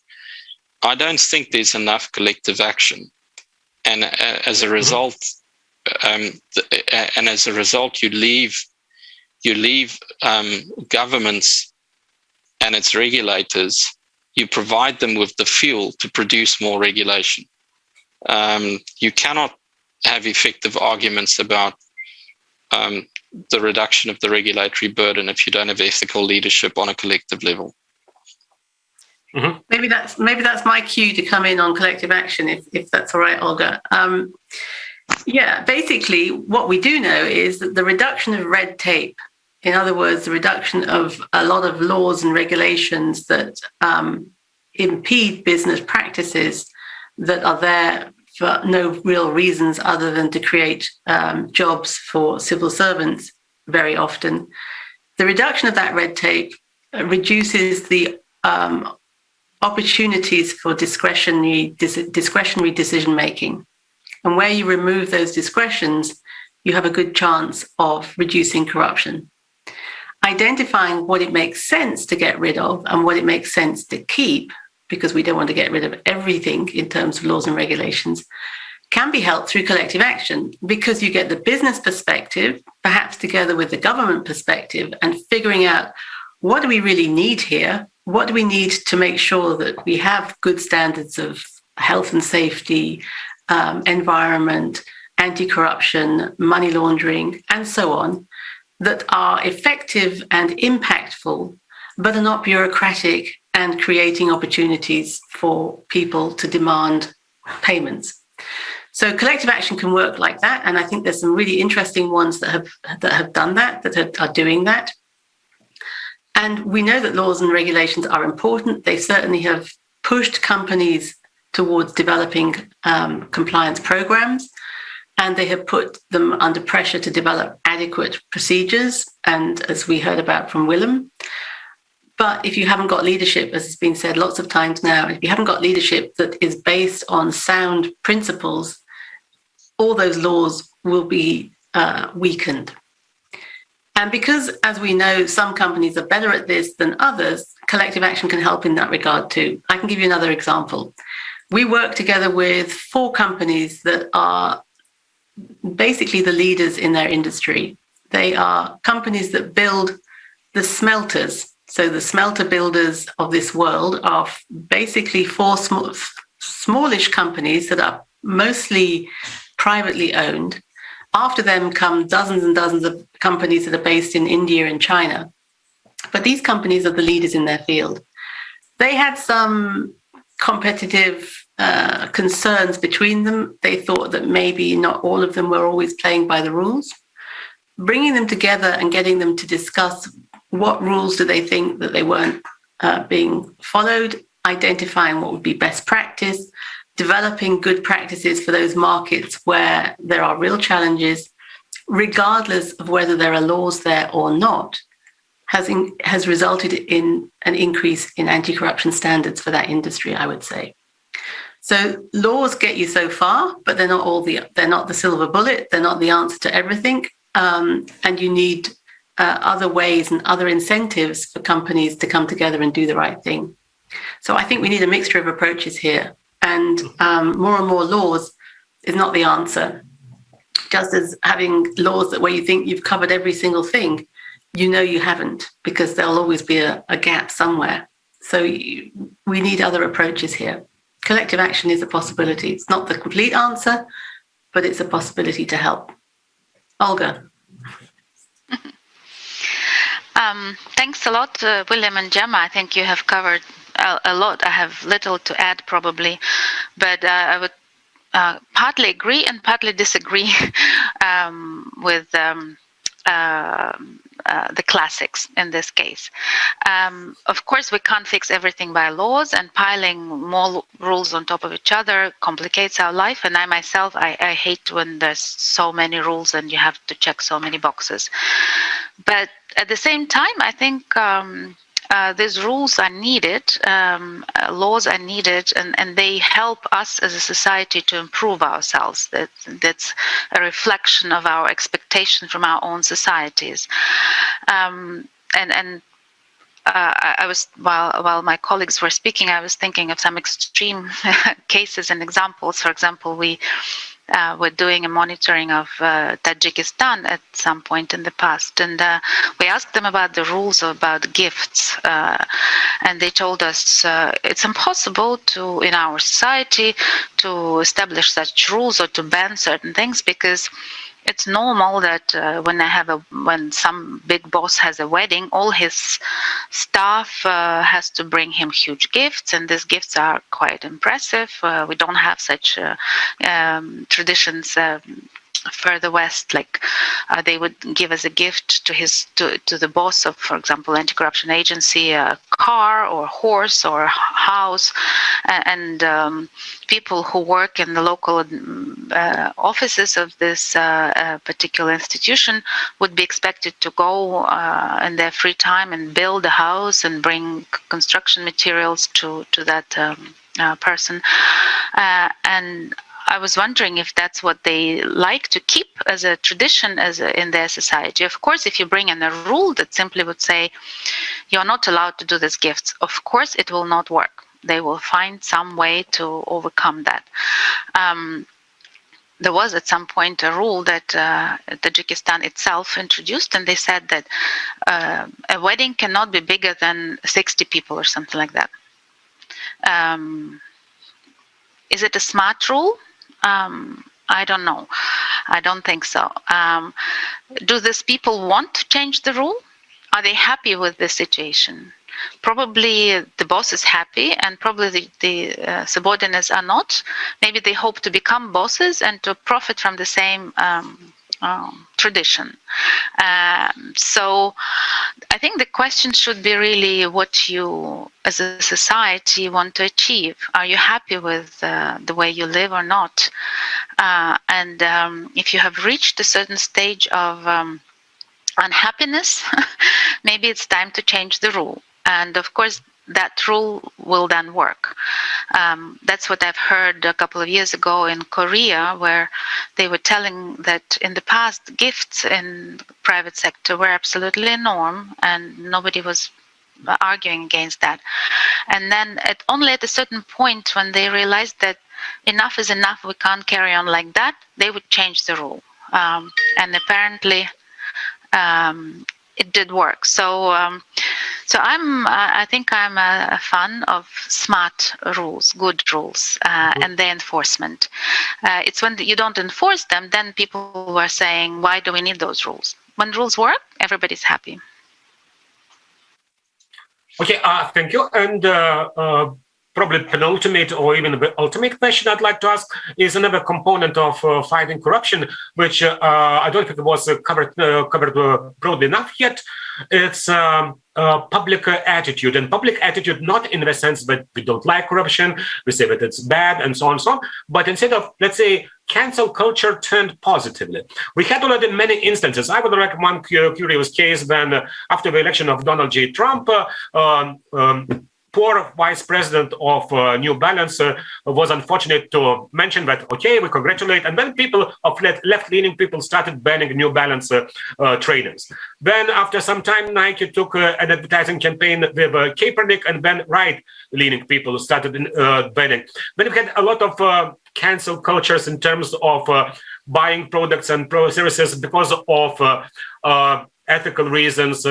[SPEAKER 5] I don't think there's enough collective action, and as a result, you leave governments and its regulators. You provide them with the fuel to produce more regulation. You cannot have effective arguments about the reduction of the regulatory burden if you don't have ethical leadership on a collective level.
[SPEAKER 1] Mm-hmm.
[SPEAKER 4] Maybe that's my cue to come in on collective action, if that's all right, Olga. Basically, what we do know is that the reduction of red tape, in other words, the reduction of a lot of laws and regulations that impede business practices that are there for no real reasons other than to create jobs for civil servants very often. The reduction of that red tape reduces the opportunities for discretionary decision-making. And where you remove those discretions, you have a good chance of reducing corruption. Identifying what it makes sense to get rid of and what it makes sense to keep, because we don't want to get rid of everything in terms of laws and regulations, can be helped through collective action, because you get the business perspective, perhaps together with the government perspective, and figuring out what do we really need here? What do we need to make sure that we have good standards of health and safety, environment, anti-corruption, money laundering, and so on, that are effective and impactful, but are not bureaucratic and creating opportunities for people to demand payments. So collective action can work like that, and I think there's some really interesting ones that have done that are doing that. And we know that laws and regulations are important. They certainly have pushed companies towards developing compliance programs, and they have put them under pressure to develop adequate procedures, and as we heard about from Willem. But if you haven't got leadership, as has been said lots of times now, if you haven't got leadership that is based on sound principles, all those laws will be weakened. And because, as we know, some companies are better at this than others, collective action can help in that regard too. I can give you another example. We work together with 4 companies that are basically the leaders in their industry. They are companies that build the smelters. So the smelter builders of this world are basically 4 smallish companies that are mostly privately owned. After them come dozens and dozens of companies that are based in India and China. But these companies are the leaders in their field. They had some competitive concerns between them. They thought that maybe not all of them were always playing by the rules. Bringing them together and getting them to discuss what rules do they think that they weren't being followed, identifying what would be best practice, developing good practices for those markets where there are real challenges, regardless of whether there are laws there or not, has resulted in an increase in anti-corruption standards for that industry, I would say. So laws get you so far, but they're not the silver bullet. They're not the answer to everything. And you need other ways and other incentives for companies to come together and do the right thing. So I think we need a mixture of approaches here, and more and more laws is not the answer. Just as having laws that where you think you've covered every single thing, you haven't, because there'll always be a gap somewhere. So we need other approaches here. Collective action is a possibility. It's not the complete answer, but it's a possibility to help. Olga.
[SPEAKER 3] Thanks a lot, Willem and Gemma. I think you have covered a lot. I have little to add probably, but I would partly agree and partly disagree with the classics in this case. Of course, we can't fix everything by laws, and piling more rules on top of each other complicates our life. And I myself, I hate when there's so many rules and you have to check so many boxes. But at the same time, I think these rules are needed, laws are needed, and they help us as a society to improve ourselves. That's a reflection of our expectation from our own societies. I was, while my colleagues were speaking, I was thinking of some extreme cases and examples. For example, we were doing a monitoring of Tajikistan at some point in the past, and we asked them about the rules about gifts, and they told us it's impossible to, in our society, to establish such rules or to ban certain things, because it's normal that when some big boss has a wedding, all his staff has to bring him huge gifts, and these gifts are quite impressive. We don't have such traditions further west, like they would give as a gift to the boss of, for example, anti-corruption agency, a car or horse or house, and people who work in the local offices of this particular institution would be expected to go in their free time and build a house and bring construction materials to that person, and I was wondering if that's what they like to keep as a tradition in their society. Of course, if you bring in a rule that simply would say, you're not allowed to do these gifts, of course it will not work. They will find some way to overcome that. There was at some point a rule that Tajikistan itself introduced, and they said that a wedding cannot be bigger than 60 people or something like that. Is it a smart rule? I don't know. I don't think so. Do these people want to change the rule? Are they happy with the situation? Probably the boss is happy, and probably the subordinates are not. Maybe they hope to become bosses and to profit from the same tradition. So I think the question should be really what you as a society want to achieve. Are you happy with the way you live or not? And if you have reached a certain stage of unhappiness, maybe it's time to change the rule. And of course, that rule will then work. That's what I've heard a couple of years ago in Korea, where they were telling that in the past, gifts in the private sector were absolutely a norm, and nobody was arguing against that. And then only at a certain point, when they realized that enough is enough, we can't carry on like that, they would change the rule. And apparently, it did work. So I think I'm a fan of smart rules, good rules, and their enforcement. It's when you don't enforce them, then people are saying, why do we need those rules? When rules work, everybody's happy.
[SPEAKER 1] Okay, thank you. And probably penultimate or even the ultimate question I'd like to ask is another component of fighting corruption, which I don't think it was covered broadly enough yet. It's public attitude, and public attitude not in the sense that we don't like corruption, we say that it's bad and so on and so on, but instead of, let's say, cancel culture turned positively. We had already many instances. I would recommend one curious case when after the election of Donald J. Trump, poor vice president of New Balance was unfortunate to mention that, okay, we congratulate. And then people of left-leaning people started banning New Balance trainers. Then after some time, Nike took an advertising campaign with Kaepernick, and then right-leaning people started banning. Then we had a lot of cancel cultures in terms of buying products and services because of ethical reasons,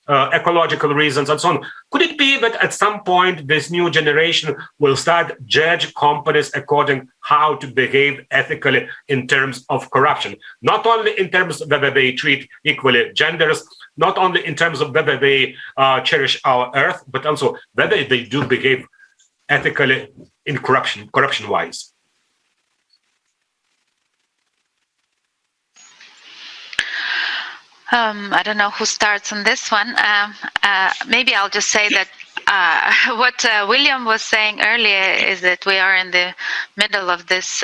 [SPEAKER 1] ecological reasons, and so on. Could it be that at some point this new generation will start judge companies according how to behave ethically in terms of corruption? Not only in terms of whether they treat equally genders, not only in terms of whether they cherish our earth, but also whether they do behave ethically in corruption-wise.
[SPEAKER 3] I don't know who starts on this one. Maybe I'll just say that what William was saying earlier is that we are in the middle of this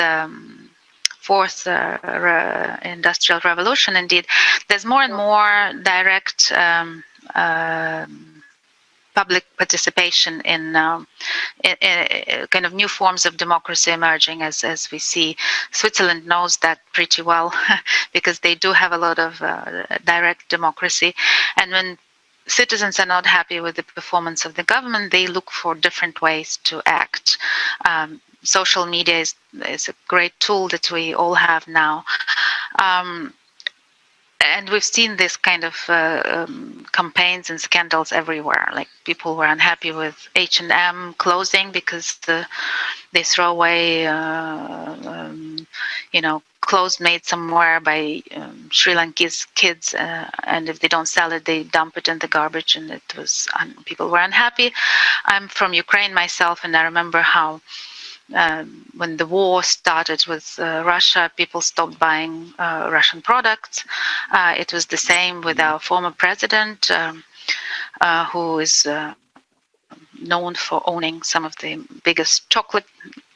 [SPEAKER 3] fourth industrial revolution. Indeed, there's more and more direct public participation in kind of new forms of democracy emerging, as we see. Switzerland knows that pretty well because they do have a lot of direct democracy. And when citizens are not happy with the performance of the government, they look for different ways to act. Social media is a great tool that we all have now. And we've seen this kind of campaigns and scandals everywhere. Like people were unhappy with H&M clothing because they throw away, clothes made somewhere by Sri Lankan kids, and if they don't sell it, they dump it in the garbage, and people were unhappy. I'm from Ukraine myself, and I remember how when the war started with Russia, people stopped buying Russian products. It was the same with our former president, who is known for owning some of the biggest chocolate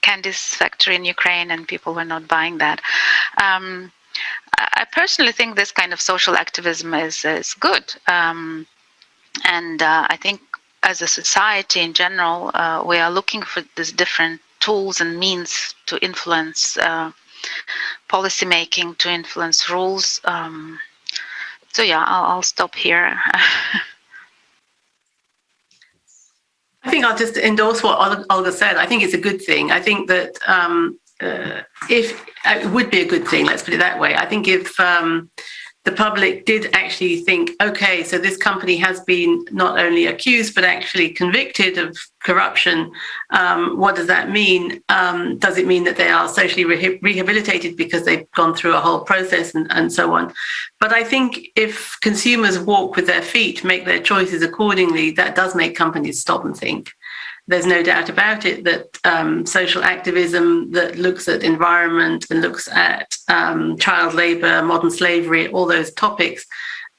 [SPEAKER 3] candies factory in Ukraine, and people were not buying that. I personally think this kind of social activism is good. And I think as a society in general, we are looking for these different tools and means to influence policy making, to influence rules. So yeah, I'll stop here.
[SPEAKER 4] I think I'll just endorse what Olga said. I think it's a good thing. I think that if it would be a good thing, let's put it that way. I think if the public did actually think, okay, so this company has been not only accused, but actually convicted of corruption. What does that mean? Does it mean that they are socially rehabilitated because they've gone through a whole process and so on? But I think if consumers walk with their feet, make their choices accordingly, that does make companies stop and think. There's no doubt about it that social activism that looks at environment and looks at child labour, modern slavery, all those topics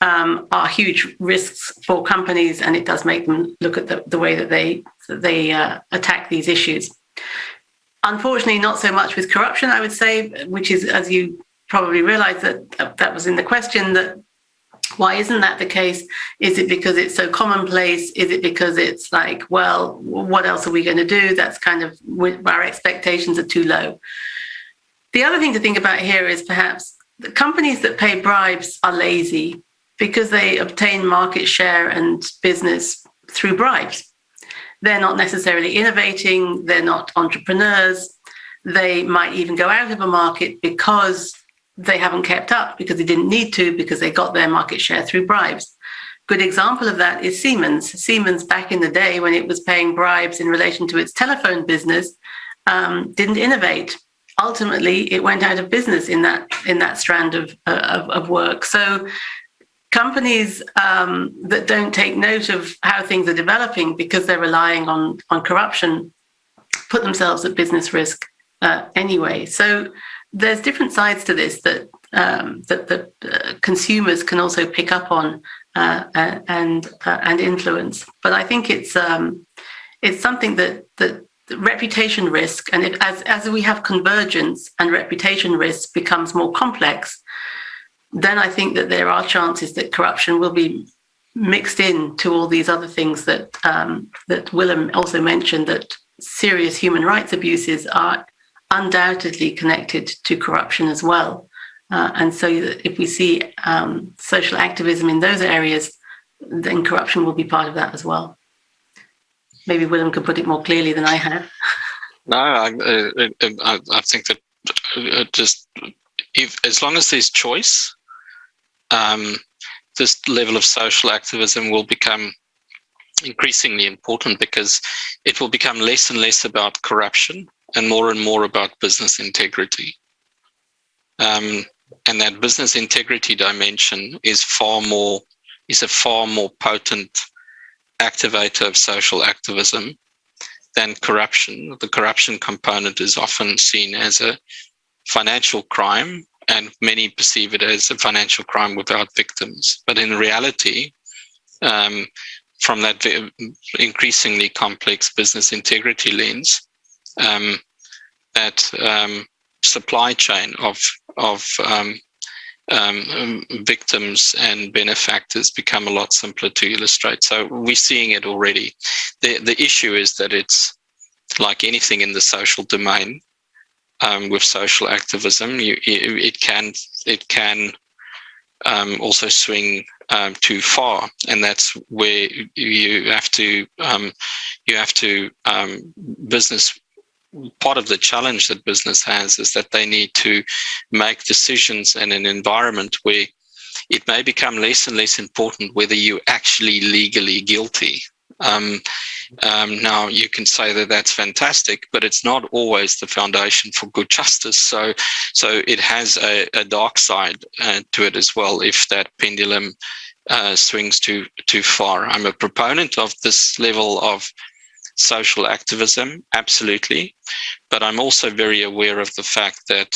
[SPEAKER 4] are huge risks for companies, and it does make them look at the way that they attack these issues. Unfortunately, not so much with corruption, I would say, which is, as you probably realise, that was in the question, that why isn't that the case? Is it because it's so commonplace? Is it because it's like, well, what else are we going to do? That's kind of, our expectations are too low. The other thing to think about here is perhaps the companies that pay bribes are lazy because they obtain market share and business through bribes. They're not necessarily innovating. They're not entrepreneurs. They might even go out of a market because they haven't kept up, because they didn't need to, because they got their market share through bribes. Good example of that is Siemens. Siemens, back in the day when it was paying bribes in relation to its telephone business, didn't innovate. Ultimately, it went out of business in that strand of work. So companies that don't take note of how things are developing because they're relying on corruption put themselves at business risk anyway. So there's different sides to this that consumers can also pick up on and influence. But I think it's something that reputation risk, and as we have convergence and reputation risk becomes more complex, then I think that there are chances that corruption will be mixed in to all these other things that that Willem also mentioned, that serious human rights abuses are undoubtedly connected to corruption as well. And so if we see social activism in those areas, then corruption will be part of that as well. Maybe Willem can put it more clearly than I have.
[SPEAKER 5] No, I think that just as long as there's choice, this level of social activism will become increasingly important, because it will become less and less about corruption and more about business integrity. And that business integrity dimension is a far more potent activator of social activism than corruption. The corruption component is often seen as a financial crime, and many perceive it as a financial crime without victims. But in reality, from that increasingly complex business integrity lens, that supply chain of victims and benefactors become a lot simpler to illustrate. So we're seeing it already. The issue is that it's like anything in the social domain. With social activism, it can also swing too far, and that's where you have to business. Part of the challenge that business has is that they need to make decisions in an environment where it may become less and less important whether you're actually legally guilty. Now you can say that that's fantastic, but it's not always the foundation for good justice. So it has a dark side to it as well, if that pendulum swings too far. I'm a proponent of this level of social activism, absolutely, but I'm also very aware of the fact that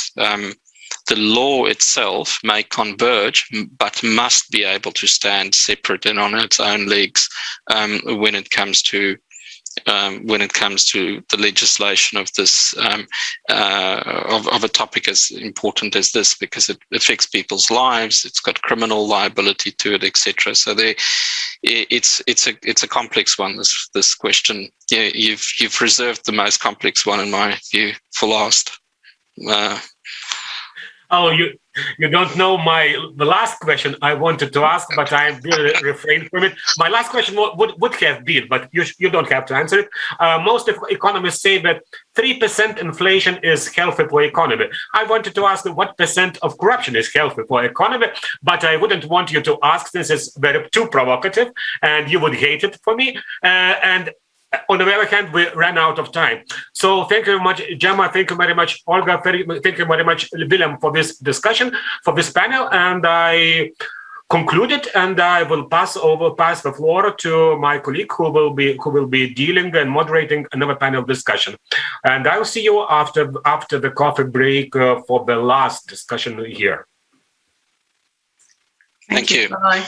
[SPEAKER 5] the law itself may converge, but must be able to stand separate and on its own legs when it comes to the legislation of this of a topic as important as this, because it affects people's lives. It's got criminal liability to it, etc. So it's a complex one. This question, yeah, you've reserved the most complex one in my view for last.
[SPEAKER 1] Oh, you don't know the last question I wanted to ask, but I will refrain from it. My last question would have been, but you don't have to answer it. Most economists say that 3% inflation is healthy for economy. I wanted to ask what percent of corruption is healthy for economy, but I wouldn't want you to ask, since it's very too provocative, and you would hate it for me. And on the other hand, we ran out of time. So thank you very much, Gemma. Thank you very much, Olga. Thank you very much, Willem, for this discussion, for this panel. And I concluded, and I will pass the floor to my colleague who will be dealing and moderating another panel discussion. And I will see you after the coffee break for the last discussion here.
[SPEAKER 5] Thank you.
[SPEAKER 4] Bye.